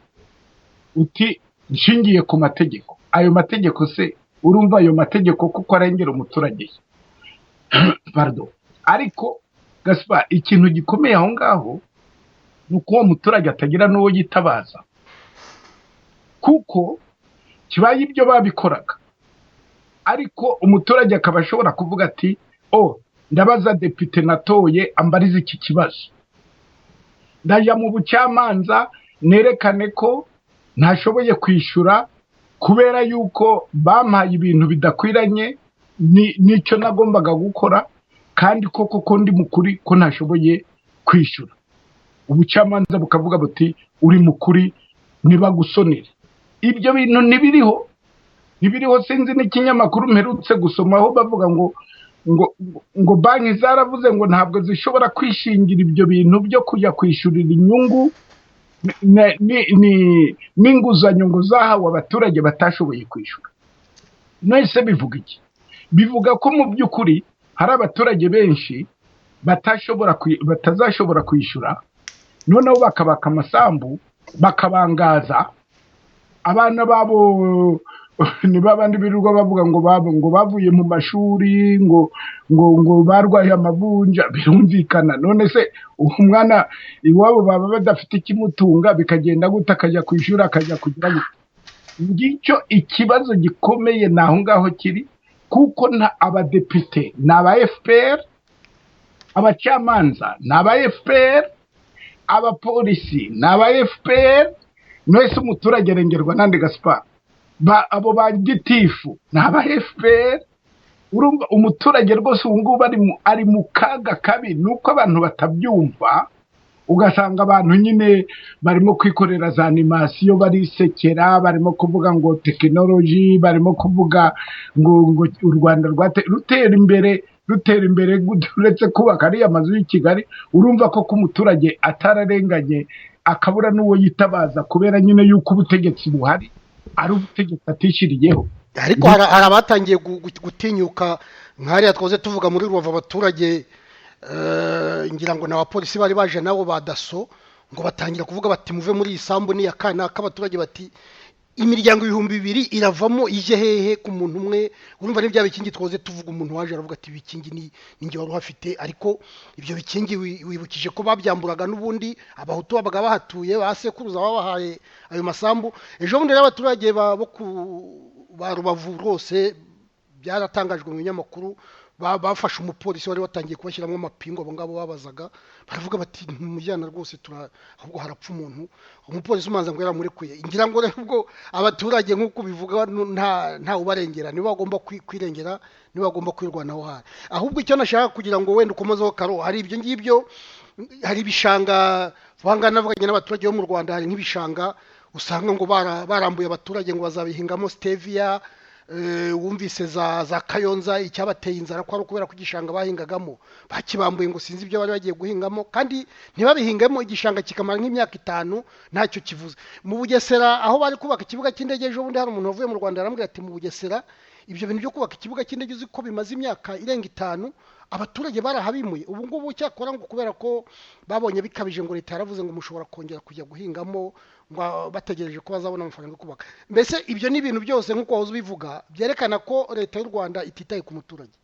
uti nshingiye ku mategeko. Ayo mategeko se, urumva ayo mategeko kuko arengera umuturage pardon. Ariko Gaspard, ikintu gikomeye aho ngaho ni uko uwo muturage atagira n'uwo yitabaza, kuko kibaye ibyo babikoraga, ariko umuturage akaba ashobora kuvuga ati ndabaza depite natoye ambariza iki kibazo, ndajya mu bucamanza nerekane ko ntashoboye kwishyura kubera yuko bampaye ibintu bidakwiranye n'icyo nagombaga gukora, kandi koko ndi mukuri ko ntashoboye kwishyura. Ubucamanza bukavuga buti uri mukuri, ntibagusonere. Ibyo bintu ntibiriho. Sinzi n'ikinyamakuru mperutse gusomaho bavuga ngo banki zaravuze ngo ntabwo zishobora kwishingira ibyo bintu byo kujya kwishyurira inyungu n'inguzanyo ngo zahawe abaturage batashoboye kwishyura. Nese bivuga iki? Bivuga ko mu by'ukuri hari abaturage benshi batazashobora kwishyura, noneho bakabaka amasambu, bakabangaza abana babo. Ni babandi birirwa bavuga ngo bavuye mu mashuri ngo barwaye amavunja. Birumvikana. None se umwana iwabo baba badafite ikimutunga, bikagenda gute akajya kwishyura, akajya kugira ngicyo ikibazo gikomeye naho ngaho kiri, kuko abadepite ni aba FPR, abacamanza ni aba FPR, abapolisi ni aba FPR. Nese umuturage arengerwa nande Gaspard? Abo ba gitifu ni aba FPR. Urumva umuturage rwose ubu ngubu ari mu kaga kabi. Nuko abantu batabyumva, ugasanga abantu nyine barimo kwikorera za animasiyo, barisekera, barimo kuvuga ngo tekinoloji, barimo kuvuga ngo u Rwanda rutera imbere uretse kubaka ariya mazu y'i Kigali. Urumva ko umuturage atararenganye akabura n'uwo yitabaza kubera nyine yuko ubutegetsi buhari ari ubutegetsi atishyiriyeho. Ariko hari abatangiye gutinyuka nk'ariya twaze tuvuga muri Rubavu, abaturage ngira ngo n'abapolisi bari baje nabo badaso ngo batangira kuvuga bati muve muri iyi sambu ni yakana k'abaturage, bati imiryango 2,000 iravamo ije hehe ku muntu umwe. Urumva ni bya bikingi twaze tuvuga, umuntu waje aravuga ati bikingi ni nge wari uhafite, ariko ibyo bikingi wibukije ko babyamburaga n'ubundi abahutu babaga bahatuye, basekuruza babahaye ayo masambu. Ejo bundi n'abaturage ba Rubavu rwose byaratangajwe mu binyamakuru, bafashe umupolisi wari watangiye kubashyiramo amapingu, abo ngabo babazaga, baravuga bati ntumujyana rwose, ahubwo harapfa umuntu. Umupolisi umanza ngo yaramurekuye. Ngira ngo rero ubwo abaturage nk'uko bivuga nta ubarengera, nibo bagomba kwirengera, nibo bagomba kwirwanaho hari. Ahubwo icyo nashaka kugira ngo wenda ukomezeho Karo, hari ibyo ngibyo, hari ibishanga bangana navuganye n'abaturage bo mu Rwanda, hari nk'ibishanga usanga ngo barambuye abaturage ngo bazabihingamo stevia. Wumvise za Kayonza icyabateye inzara ko ari ukubera ko igishanga bahingagamo bakibambuye, ngo sinzi ibyo bari bagiye guhingamo, kandi ntibabihingemo, igishanga kikamara nk'imyaka 5 ntacyo kivuze. Mu Bugesera aho bari kubaka ikibuga cy'indege, ejo bundi hari umuntu wavuye mu Rwanda arambwira ati mu Bugesera ibyo bintu byo kubaka ikibuga cy'indege uzi ko bimaze imyaka irenga 5, abaturage barahabimuye. Ubu ngubu cyakora ngo kubera ko babonye bikabije, ngo leta yaravuze ngo mushobora kongera kujya guhingamo, ngo bategereje ko bazabona amafaranga yo kubaka. Mbese ibyo ni ibintu byose nk'uko wahoze ubivuga byerekana ko leta y'u Rwanda ititaye ku muturage.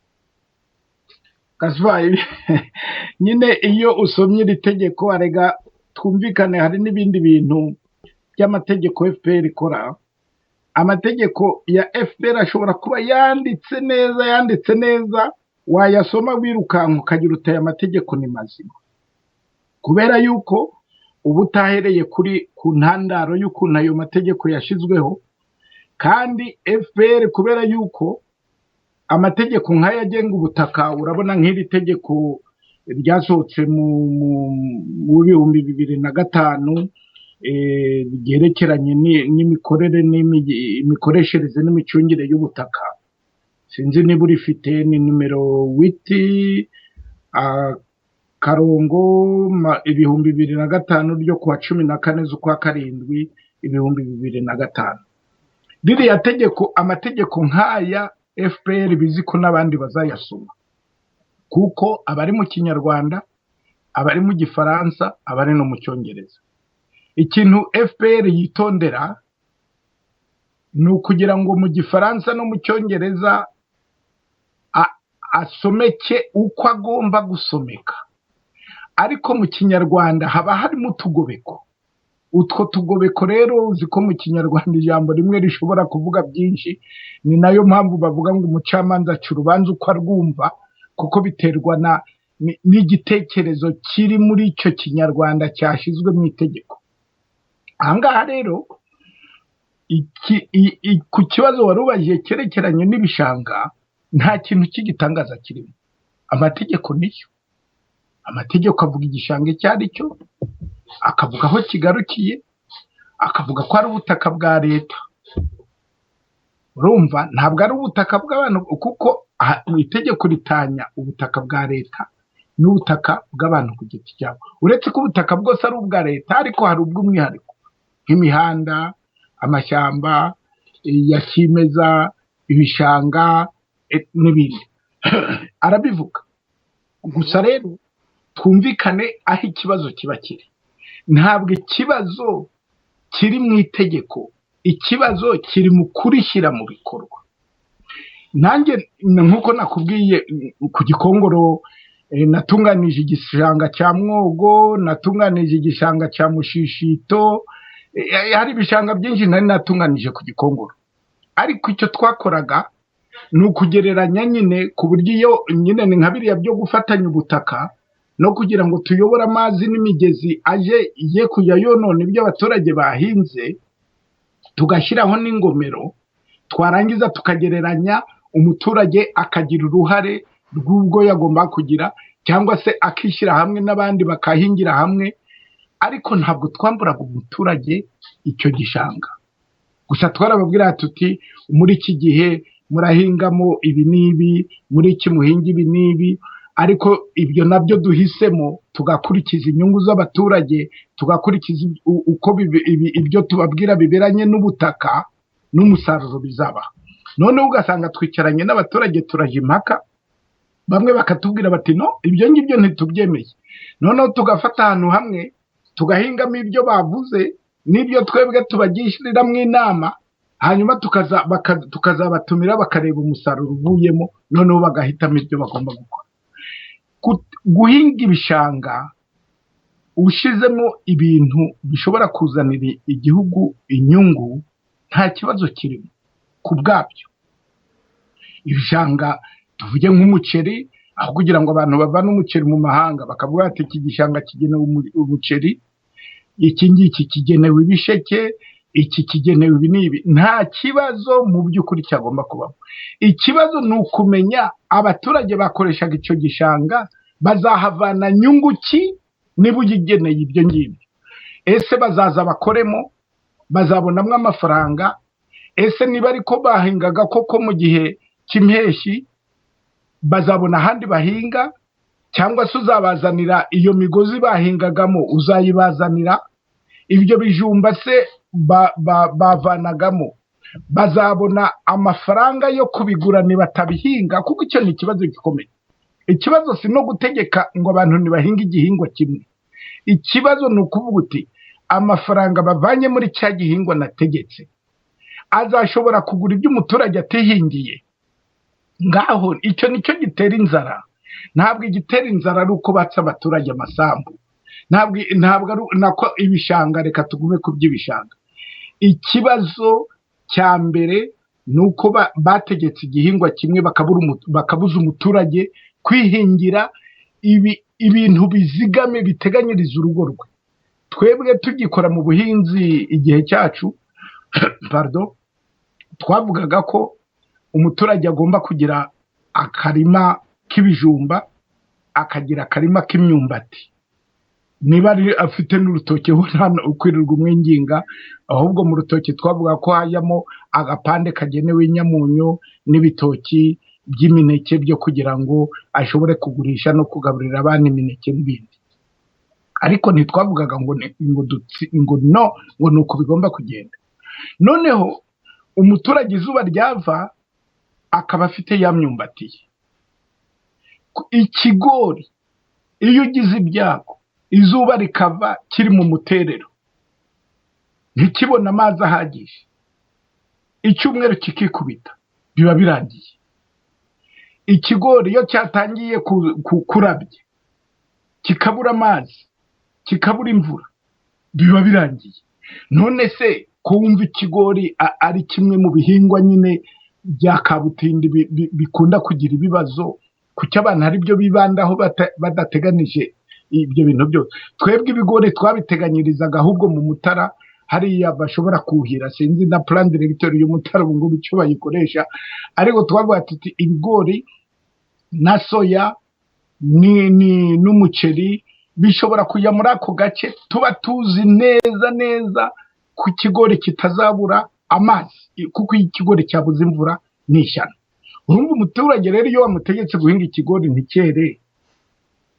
Gaspard, nyine iyo usomye iri tegeko, arega twumvikane, hari n'ibindi bintu by'amategeko FPR ikora. Amategeko ya FPR ashobora kuba yanditse neza, wayasoma wirukanka ukagira uteye amategeko ni mazima, kubera yuko ubu utahereye ku ntandaro y'ukuntu ayo mategeko yashizweho. Kandi FPR kubera yuko amategeko nk'aya agenga ubutaka, urabona nk'iri tegeko ryasohotse mu 2005 ryerekeranye n'imikorere n'imikoreshereze n'imicungire y'ubutaka, sinzi niba urifite, ni numero 8 akarongo 2005 ryo kuwa 14 z'ukwa 7 2005 ririya tegeko amategeko nk'aya FPR bizi ko n'abandi bazayasoma kuko abari mu kinyarwanda abari mu gifaransa abari no mu cyongereza. Ikintu FPR yitondera ni ukugira ngo mu gifaransa no mu cyongereza asomeke uko agomba gusomeka, ariko mu kinyarwanda haba harimo utugobeko. Utwo tugobeko rero uzi ko mu kinyarwanda ijambo rimwe rishobora kuvuga byinshi, ni nayo mpamvu bavuga ngo umucamanza aca urubanza uko arwumva, kuko biterwa n'igitekerezo kiri muri icyo kinyarwanda cyashyizwe mu itegeko. Ahangaha rero ku kibazo wari ubajije cyerekeranye n'ibishanga, nta kintu cy'igitangaza kirimo. Amategeko niyo, amategeko avuga igishanga icyo ari cyo, akavuga aho kigarukiye, akavuga ko ari ubutaka bwa leta. Urumva ntabwo ari ubutaka bw'abantu, kuko itegeko ritanya ubutaka bwa leta n'ubutaka bw'abantu ku giti cyabo. Uretse ko ubutaka bwose ari ubwa leta, ariko hari ubw'umwihariko nk'imihanda, amashyamba ya kimeza, ibishanga n'ibindi arabivuga. Gusa rero twumvikane aho ikibazo kiba kiri. Ntabwo ikibazo kiri mu itegeko, ikibazo kiri mu kurishyira mu bikorwa. Nanjye nk'uko nakubwiye ku Gikongoro, natunganije igishanga cya Mwogo, natunganije igishanga cya Mushishito, hari ibishanga byinshi nari natunganije ku Gikongoro. Ariko icyo twakoraga ni ukugereranya nyine, ku buryo iyo nyine ni nka biriya byo gufatanya ubutaka no kugira ngo tuyobore amazi n'imigezi ye kujya yonona ibyo abaturage bahinze, tugashyiraho n'ingomero, twarangiza tukagereranya, umuturage akagira uruhare rw'ubwo yagomba kugira, cyangwa se akishyira hamwe n'abandi bakahingira hamwe. Ariko ntabwo twamburaga umuturage icyo gishanga. Gusa twarababwira tuti muri iki gihe murahingamo ibi n'ibi, muri iki muhinga ibi n'ibi, ariko ibyo nabyo duhisemo tugakurikiza inyungu z'abaturage, tugakurikiza uko ibyo tubabwira biberanye n'ubutaka n'umusaruro bizaba. Noneho ugasanga twicaranye n'abaturage turajya impaka, bamwe bakatubwira bati no, ibyo ngibyo ntitubyemeye. Noneho tugafata ahantu hamwe tugahingamo ibyo bavuze n'ibyo twebwe tubagishiriramo inama, hanyuma tukazabatumira bakareba umusaruro uvuyemo, noneho bagahitamo ibyo bagomba gukora. Guhinga ibishanga ushizemo ibintu bishobora kuzanira igihugu inyungu, nta kibazo kirimo ku bwabyo. Ibishanga tuvuge nk'umuceri, aho kugira ngo abantu bavane umuceri mu mahanga bakavuga ati iki gishanga kigenewe umuceri, iki ngiki kigenewe ibisheke, iki kigenewe ibi n'ibi, nta kibazo mu by'ukuri cyagomba kubaho. Ikibazo ni ukumenya abaturage bakoreshaga icyo gishanga bazahavana nyungu ki niba uyigeneye ibyo ngibyo. Ese bazaza bakoremo, bazabonamo amafaranga? Ese niba ariko bahingaga koko mu gihe cy'impeshyi, bazabona ahandi bahinga? Cyangwa se uzabazanira iyo migozi bahingagamo, uzayibazanira? Ibyo bijumba se bavanagamo, bazabona amafaranga yo kubigura nibatabihinga? Kuko icyo ni ikibazo gikomeye. Ikibazo si no gutegeka ngo abantu ntibahinge igihingwa kimwe. Ikibazo ni ukuvuga uti amafaranga bavanye muri cya gihingwa nategetse azashobora kugura ibyo umuturage atihingiye? Ngaho icyo nicyo gitera inzara. Ntabwo igitera inzara ari uko batse abaturage amasambu, ntabwo ari nako ibishanga. Reka tugume ku by'ibishanga. Ikibazo cya mbere ni uko bategetse igihingwa kimwe bakabuza umuturage kwihingira ibintu bizigame biteganyiriza urugo rwe. Twebwe tugikora mu buhinzi igihe cyacu twavugaga ko umuturage agomba kugira akarima k'ibijumba, akagira akarima k'imyumbati. Niba afite n'urutoki ho nta ukwirirwa umwinginga, ahubwo mu rutoki twavuga ko hajyamo agapande kagenewe inyamunyo n'ibitoki by'imineke byo kugira ngo ashobore kugurisha no kugaburira abana imineke n'ibindi. ariko ntitwavugaga ngo nuko bigomba kugenda. Noneho umuturage izuba ryava akaba afite ya myumbati ye. Ikigori iyo ugize ibyago izuba rikava kiri mu muterero ntikibona amazi ahagije, icyumweru kikikubita biba birangiye. Ikigori iyo cyatangiye kurabya kikabura amazi kikabura imvura biba birangiye. None se ko wumva ikigori ari kimwe mu bihingwa nyine bya kabutindi bikunda kugira ibibazo, kuki abantu ari byo bibandaho badateganije ibyo bintu byose? Twebwe ibigori twabiteganyirizaga ahubwo mu Mutara hariya bashobora kuhira, sinzi na plan director y'Umutara ubu ngubu icyo bayikoresha, ariko twavuga tuti ibigori na soya n'umuceri bishobora kujya muri ako gace, tuba tuzi neza ku kigori kitazabura amazi, kuko ikigori cyabuze imvura n'ishyano. Urumva umuturage rero iyo wamutegetse guhinga ikigori ntikere,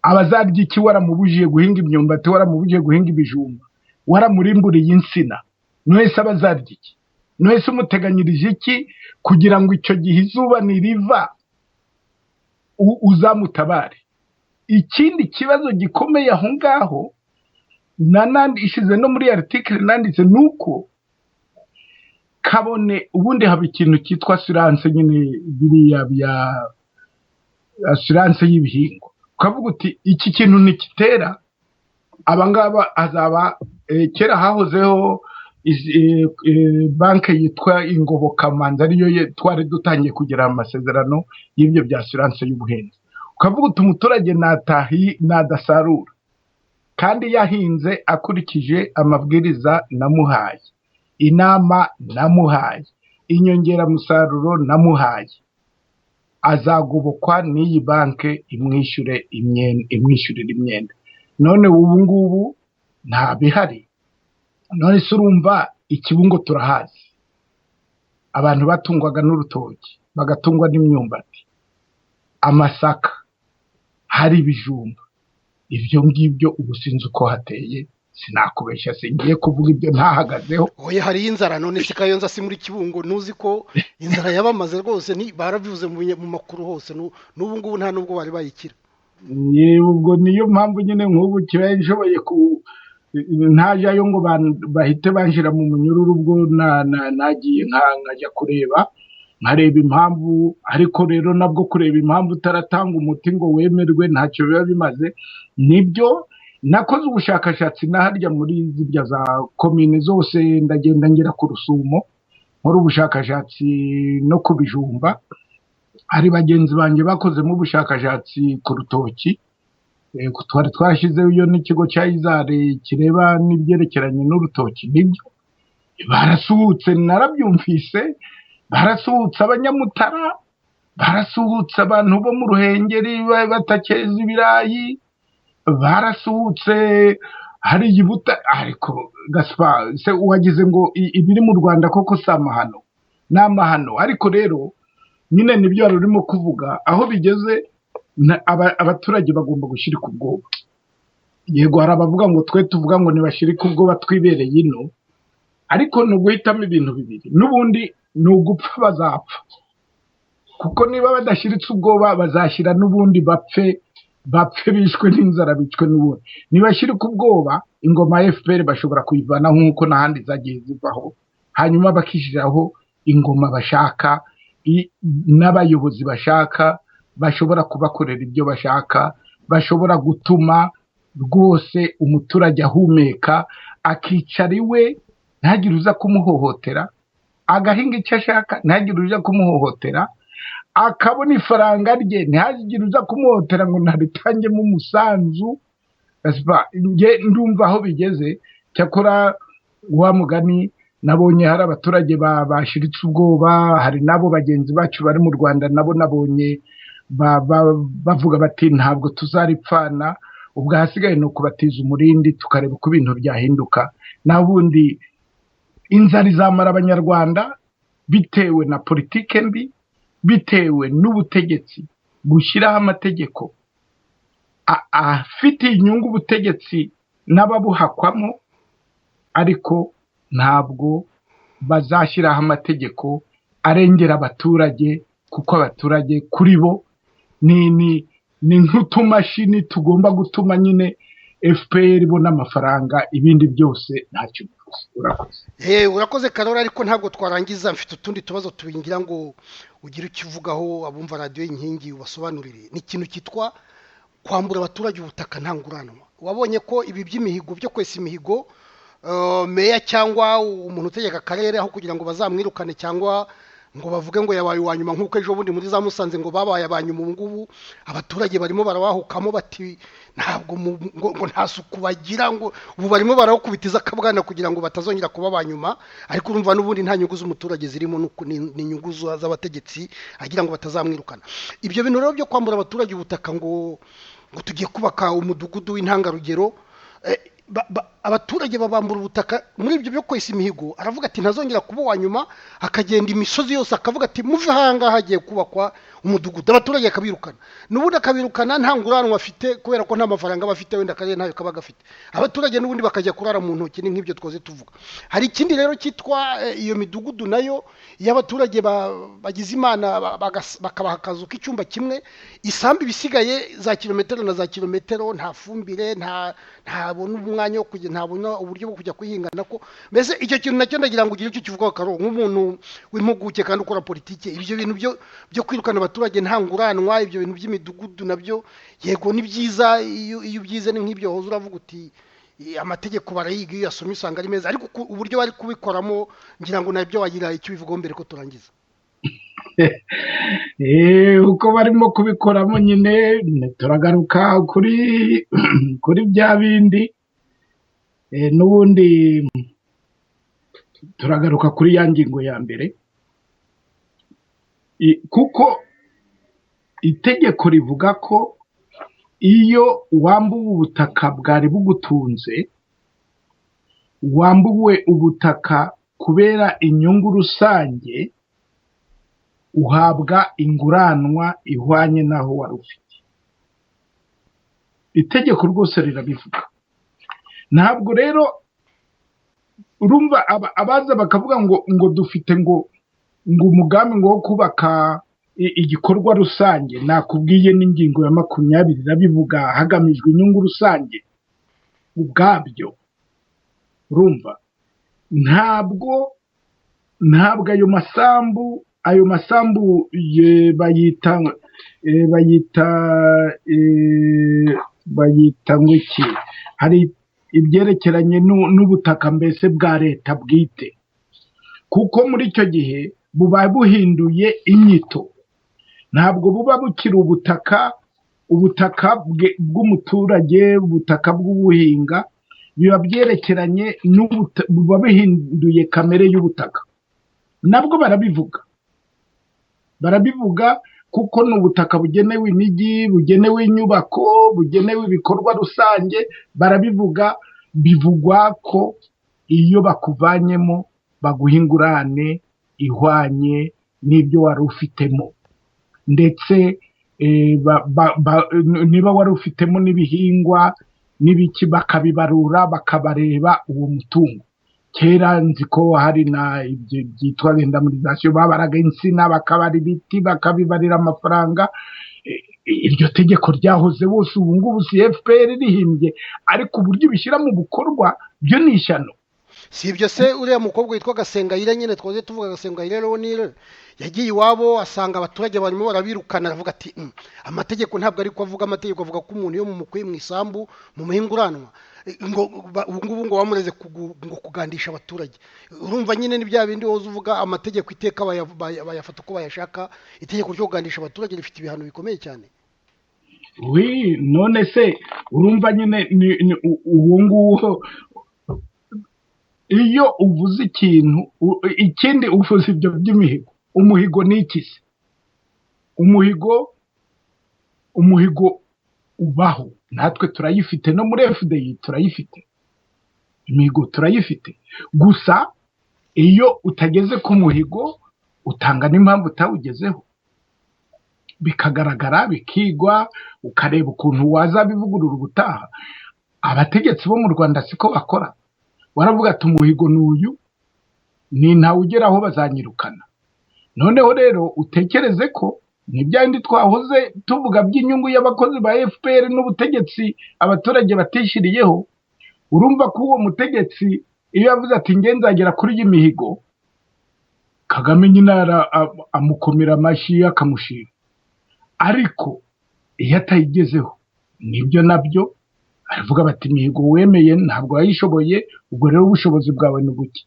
abazarya iki? Waramubujije guhinga imyumbati, waramubujije guhinga ibijumba, waramurimburiye insina, nwese abazarya iki? Nwese umuteganyirije iki kugira ngo icyo gihe izuba niriva uzamutabare? Ikindi kibazo gikomeye aho ngaho ishize no muri article nanditse nuko kabone ubundi haba ikintu cyitwa assurance, nyine biriya bya assurance y'ibihingwa, ukavuga uti iki kintu nikitera abangaba azaba kera hahozeho banke yitwa Ingobokamanzi, ariyo twari dutangiye kugira amasezerano y'ibyo bya assurance y'ubuhinzi. Ukavuga uti umuturage nadasarura kandi yahinze akurikije amabwiriza namuhaye, inama namuhaye, inyongeramusaruro namuhaye, azagobokwa n'iyi banke imwishyurira imyenda. None ubu ngubu nta bihari. None se urumva ikibungo turahazi, abantu batungwaga n'urutoki bagatungwa n'imyumbati, amasaka, hari ibijumba. Ibyo ngibyo ubu sinzi uko hateye, sinakubeshya, singiye kuvuga ibyo ntahagazeho. Oya, hari inzara. None se Kayonza si muri Kibungo? Nuzi ko inzara yabamaze rwose, barabivuze mu makuru hose, n'ubu ngubu nta nubwo bari bayikira. Ubwo niyo mpamvu nyine nk'ubu kibaye nshoboye ntajyayo ngo bahite banjira mu munyururu, ubwo nagiye nkajya kureba nkareba impamvu. Ariko rero nabwo kureba impamvu utaratanga umuti ngo wemerwe ntacyo biba bimaze. Nibyo nakoze ubushakashatsi naharya muri zirya za komine zose, ndagenda ngera ku Rusumo nkora ubushakashatsi no ku bijumba. Hari bagenzi banjye bakozemo ubushakashatsi ku rutoki, twari twarashyizeho iyo n'ikigo cya Izare kireba n'ibyerekeranye n'urutoki. Nibyo barasuhutse, narabyumvise, barasuhutse Abanyamutara, barasuhutse abantu bo mu Ruhengeri batakeza ibirayi, barasuhutse hari ibuta. Ariko Gaspard, se wagize ngo ibiri mu Rwanda koko si amahano? Ni amahano. Ariko rero nyine nibyo wari urimo kuvuga, aho bigeze abaturage bagomba gushyirika ubwoba. Yego hari abavuga ngo twe tuvuga ngo ntibashyirike ubwoba twibereye ino, ariko ni uguhitamo ibintu bibiri. N'ubundi ni ugupfa bazapfa, kuko niba badashyiritse ubwoba bazashyira n'ubundi bapfe bishwe n'inzara, bicwe n'ubundi. Nibashyirika ubwoba, ingoma ya FPR bashobora kuyivana nk'uko n'ahandi zagiye zivaho, hanyuma bakishyiraho ingoma bashaka n'abayobozi bashaka, bashobora kubakorera ibyo bashaka, bashobora gutuma rwose umuturage ahumeka, akicara iwe ntagire uza kumuhohotera, agahinga icyo ashaka ntagire uza kumuhohotera, akabona ifaranga rye ntihagire uza kumuhohotera ngo ntaritangemo umusanzu. Ndumva aho bigeze. Cyakora wa mugani nabonye hari abaturage bashiritse ubwoba, hari nabo bagenzi bacu bari mu Rwanda nabo nabonye bavuga bati ntabwo tuzaripfana, ubwo hasigaye ni ukubatiza umurindi tukareba uko ibintu byahinduka. Nabundi inzara izamara Abanyarwanda bitewe na politike mbi, bitewe n'ubutegetsi bushyiraho amategeko afitiye inyungu ubutegetsi n'ababuhakwamo, ariko ntabwo bazashyiraho amategeko arengera abaturage, kuko abaturage kuri bo ni nk'utumashini tugomba gutuma nyine FPR ibona amafaranga, ibindi byose ntacyo bivuze. Urakoze. Urakoze Karoli, ariko ntabwo twarangiza, mfite utundi tubazo tubingira ngo ugire icyo uvugaho abumva radiyo y'inkingi ubasobanurire. Ni ikintu cyitwa kwambura abaturage ubutaka nta nguranwa. Wabonye ko ibi by'imihigo byo kwesa imihigo, meya cyangwa umuntu utegeka akarere, aho kugira ngo bazamwirukane cyangwa ngo bavuge ngo yabaye uwanyuma, nk'uko ejo bundi muri za Musanze ngo babaye abanyuma, ngubu abaturage barimo barabahukamo bati ntabwo ngo nta suku bagira, ngo ubu barimo barawukubitiza akabwana kugira ngo batazongera kuba abanyuma. Ariko urumva n'ubundi nta nyungu z'umuturage zirimo, ni inyungu z'abategetsi agira ngo batazamwirukana. Ibyo bintu rero byo kwambura abaturage ubutaka ngo tugiye kubaka umudugudu w'intangarugero, abaturage babambura ubutaka muri ibyo byo kwesa imihigo, aravuga ati ntazongera kuba uwa nyuma, akagenda imisozi yose akavuga ati muve ahangaha hagiye kubakwa umudugudu, abaturage akabirukana, n'ubundi akabirukana nta nguranwa afite, kubera ko nta mafaranga bafite, wenda akarere ntayo kaba gafite, abaturage n'ubundi bakajya kurara mu ntoki. Ni nk'ibyo twoze tuvuga. Hari ikindi rero cyitwa iyo midugudu nayo, iyo abaturage bagize imana bakabaha akazu k'icyumba kimwe, isambu ibisigaye za kilometero na za kilometero, nta fumbire, ntabona umwanya wo kujya, ntabona uburyo bwo kujya kuhinga nako. Mbese icyo kintu nacyo ndagira ngo ugire icyo kivugaho Karoli, nk'umuntu w'impuguke kandi ukora politike. Ibyo bintu byo kwirukana abaturage nta nguranwa, ibyo bintu by'imidugudu nabyo yego ni byiza, iyo ubyize ni nk'ibyo hoza uravuga uti amategeko barayiga, iyo yasomye usanga ari meza, ariko uburyo bari kubikoramo ngira ngo nabyo wagira icyo bivugaho mbere ko turangiza. Uko barimo kubikoramo nyine turagaruka kuri bya bindi, n'ubundi turagaruka kuri ya ngingo ya mbere, kuko itegeko rivuga ko iyo wambuwe ubutaka bwari bugutunze, wambuwe ubutaka kubera inyungu rusange, uhabwa inguranwa ihwanye n'aho wari ufite. Itegeko rwose rirabivuga. Ntabwo rero urumva abaza bakavuga ngo dufite ngo umugambi ngo wo kubaka igikorwa rusange. Nakubwiye n'ingingo ya 20 irabivuga, hagamijwe inyungu rusange ubwabyo. Urumva, ntabwo ayo masambu bayita ngo iki, hari ibyerekeranye n'ubutaka mbese bwa leta bwite, kuko muri icyo gihe buba buhinduye inyito. Ntabwo buba bukiri ubutaka bw'umuturage, ubutaka bw'ubuhinga, biba byerekeranye buba bihinduye kamere y'ubutaka. Nabwo barabivuga kuko ni ubutaka bugenewe imijyi, bugenewe inyubako, bugenewe ibikorwa rusange. Barabivuga, bivugwa ko iyo bakuvanyemo baguha ingurane ihwanye n'ibyo wari ufitemo, ndetse niba wari ufitemo n'ibihingwa n'ibiki bakabibarura, bakabareba uwo mutungo. Kera nzi ko hari na ibyo byitwa indamurizasiyo, babaraga insina bakabara ibiti bakabibarira amafaranga. Iryo tegeko ryahoze bose, ubu ngubu si FPR rihimbye, ariko uburyo bishyira mu bikorwa byo ni ishyano. Si ibyo se, uriya mukobwa witwa Gasengayire nyine twaze tuvuga, Gasengayire Leonire yagiye iwabo asanga abaturage barimo barabirukana, aravuga ati amategeko ntabwo ari ko avuga, amategeko avuga ko umuntu yo mu mukuye mu isambu mu muhinguranwa ubu ngubu ngo bamureze ngo kugandisha abaturage. Urumva nyine ni bya bindi woza uvuga, amategeko iteka bayafata uko bayashaka. Itegeko ryo kugandisha abaturage rifite ibihano bikomeye cyane. None se urumva nyine ubu ngubu iyo uvuze ikintu, ikindi uvuze ibyo by'imihigo. Umuhigo ni iki se? Umuhigo ubaho, natwe turayifite, no muri FDI turayifite, imihigo turayifite. Gusa iyo utageze ku muhigo utanga n'impamvu utawugezeho, bikagaragara, bikigwa, ukareba ukuntu wazabivugurura ubutaha. abategetsi bo mu Rwanda siko bakora. Waravuga ati umuhigo n'uyu ni ntawe ugeraho bazanyirukana. Noneho rero utekereze ko n'ibyandi twahoze tuvuga by'inyungu y'abakozi ba FPR n'ubutegetsi abaturage batishiriyeho, urumva ko uwo mutegetsi iyo yavuze ati ngenzagera kuri iyi mihigo, Kagame nyine amukomera amashyi akamushira. Ariko iyo atayigezeho nibyo nabyo aravuga bati imihigo wemeye ntabwo wayishoboye, ubwo rero ubushobozi bwawe ni buke.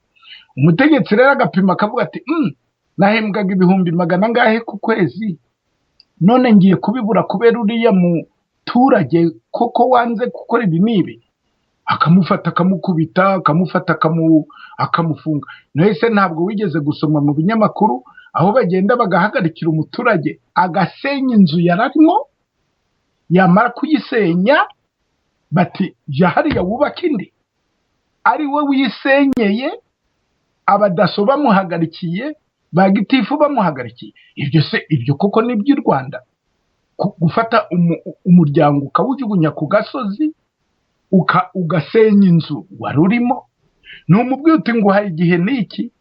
Umutegetsi rero agapima akavuga ati nahembwaga 200 ngahe ku kwezi, none ngiye kubibura kubera uriya muturage koko wanze gukora ibi nibi, akamufata akamukubita, akamufata akamufunga. Nese ntabwo wigeze gusoma mu binyamakuru aho bagenda bagahagarikira umuturage agasenya inzu yararimo, yamara kuyisenya bati jya hariya wubaka indi, ari we wisenyeye, abadaso bamuhagarikiye, bagitifu bamuhagarikiye. Ibyo koko ni by'u Rwanda, gufata umuryango ukawujugunya ku gasozi ugasenya inzu wari urimo, numubwiye uti ngo hari igihe niki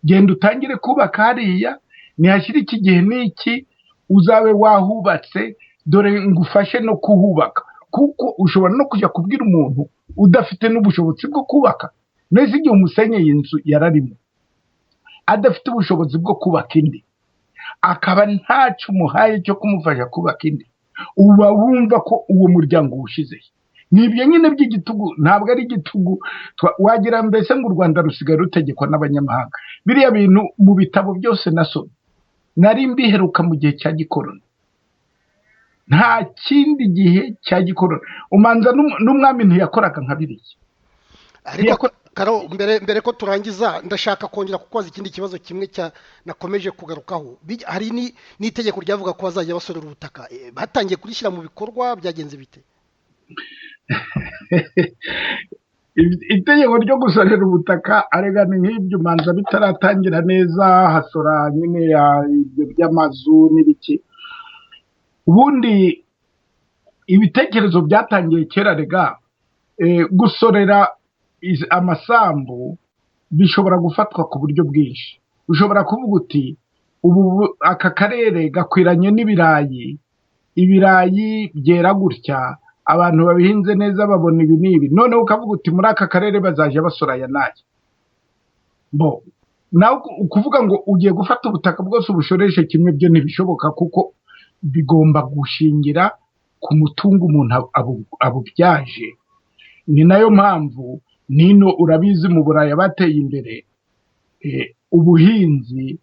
genda utangire kubaka hariya, nihashyira iki gihe niki uzabe wahubatse, dore ngufashe no kuhubaka. Kuko ushobora no kujya kubwira umuntu udafite n'ubushobozi bwo kubaka. Nese igihe umusenyeye inzu yararimo adafite ubushobozi bwo kubaka indi, akaba ntacyo umuhaye cyo kumufasha kubaka indi, uba wumva ko uwo muryango ushize. Nibyo nyine by'igitugu, ntabwo ari igitugu. Wagira mbese ngo u Rwanda rusigaye rutegekwa n'abanyamahanga. Biriya bintu mu bitabo byose nasomye nari mbiheruka mu gihe cya gikoroni, nta kindi gihe cya gikoroni. Umanza n'umwami ntiyakoraga nka biriya. Ariko Karo, mbere ko turangiza ndashaka kongera kukubaza ikindi kibazo kimwe nakomeje kugarukaho. Hari n'itegeko ryavuga ko bazajya basorera ubutaka, batangiye kurishyira mu bikorwa, byagenze bite? Itegeko ryo gusorera ubutaka aregana nk'ibyo manza bitaratangira neza, hasora nyine ibyo by'amazu n'ibiki. Ubundi ibitekerezo byatangiye kera rega, gusorera amasambu bishobora gufatwa ku buryo bwinshi. Ushobora kuvuga uti ubu aka karere gakwiranye ibirayi byera gutya, abantu babihinze neza babona ibi n'ibi, noneho ukavuga uti muri aka karere bazaje basoraya naye. Nawe ukuvuga ngo ugiye gufata ubutaka bwose ubushoreshe kimwe, byo ntibishoboka, kuko bigomba gushingira ku mutungo umuntu abubyaje. Ni nayo mpamvu nino urabizi mu Buraya bateye imbere, ubuhinzi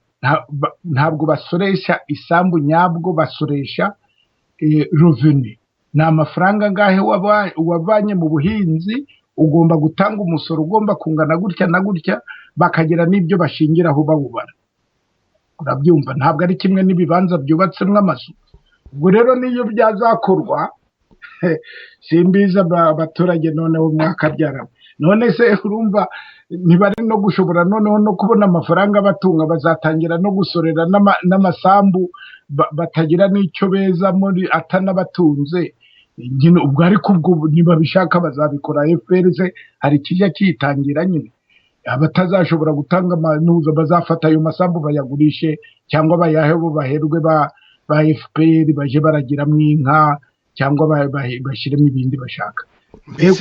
ntabwo basoresha isambu nyabwo, basoresha revenu. Ni amafaranga ngahe wavanye mu buhinzi, ugomba gutanga umusoro ugomba kungana gutya na gutya, bakagira n'ibyo bashingiraho bawubara. Urabyumva? Ntabwo ari kimwe n'ibibanza byubatsemo amazu. Ubwo rero niyo byazakorwa simbiza abaturage noneho mwakabyara. None se urumva ntibari no gushobora noneho no kubona amafaranga batunga, bazatangira no gusorera n'amasambu batagira n'icyo beza muri atanabatunze nyine. Ubwo ariko ubwo niba bishaka bazabikora. FPR hari kijya kitangira nyine, abatazashobora gutanga amanuza bazafata ayo masambu bayagurishe, cyangwa bayahebo baherwe ba FPR baje baragiramo inka, cyangwa bashyiremo ibindi bashaka.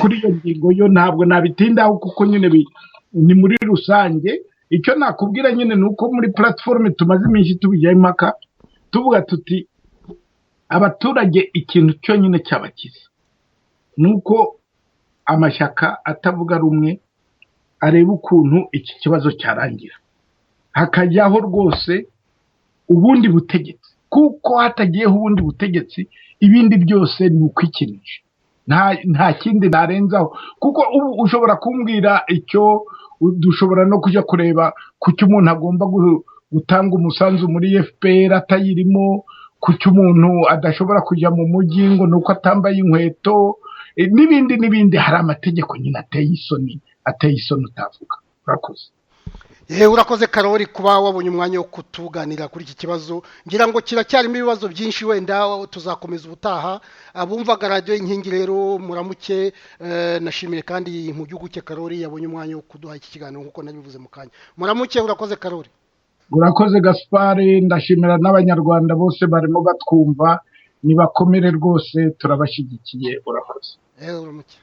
Kuri iyo ngingo yo ntabwo nabitindaho, kuko nyine ni muri rusange. Icyo nakubwira nyine nuko muri platform tumaze iminsi tubijyaho impaka, tuvuga tuti abaturage ikintu cyonyine cyabakiza nuko amashyaka atavuga rumwe areba ukuntu iki kibazo cyarangira, hakajyaho rwose ubundi butegetsi, kuko hatagiyeho ubundi butegetsi ibindi byose ni ukwikinisha. Nta kindi narenzaho, kuko ubu ushobora kumbwira icyo dushobora no kujya kureba kuki umuntu agomba gutanga umusanzu muri FPR atayirimo, kuki umuntu adashobora kujya mu mujyi ngo nuko atambaye inkweto, n'ibindi. Hari amategeko nyine ateye isoni utavuga. Urakoze. urakoze Karoli kuba wabonye umwanya wo kutuganira kuri iki kibazo, ngira ngo kiracyarimo ibibazo byinshi, wenda tuzakomeza ubutaha. Abumvaga radiyo inkingi rero muramuke, nashimire kandi mu gihugu cye Karoli yabonye umwanya wo kuduha iki kiganiro nk'uko nabivuze mu kanya. Muramuke, urakoze Karoli. urakoze Gaspari, ndashimira n'abanyarwanda bose barimo batwumva, nibakomere rwose turabashyigikiye. urakoze. Uramuke.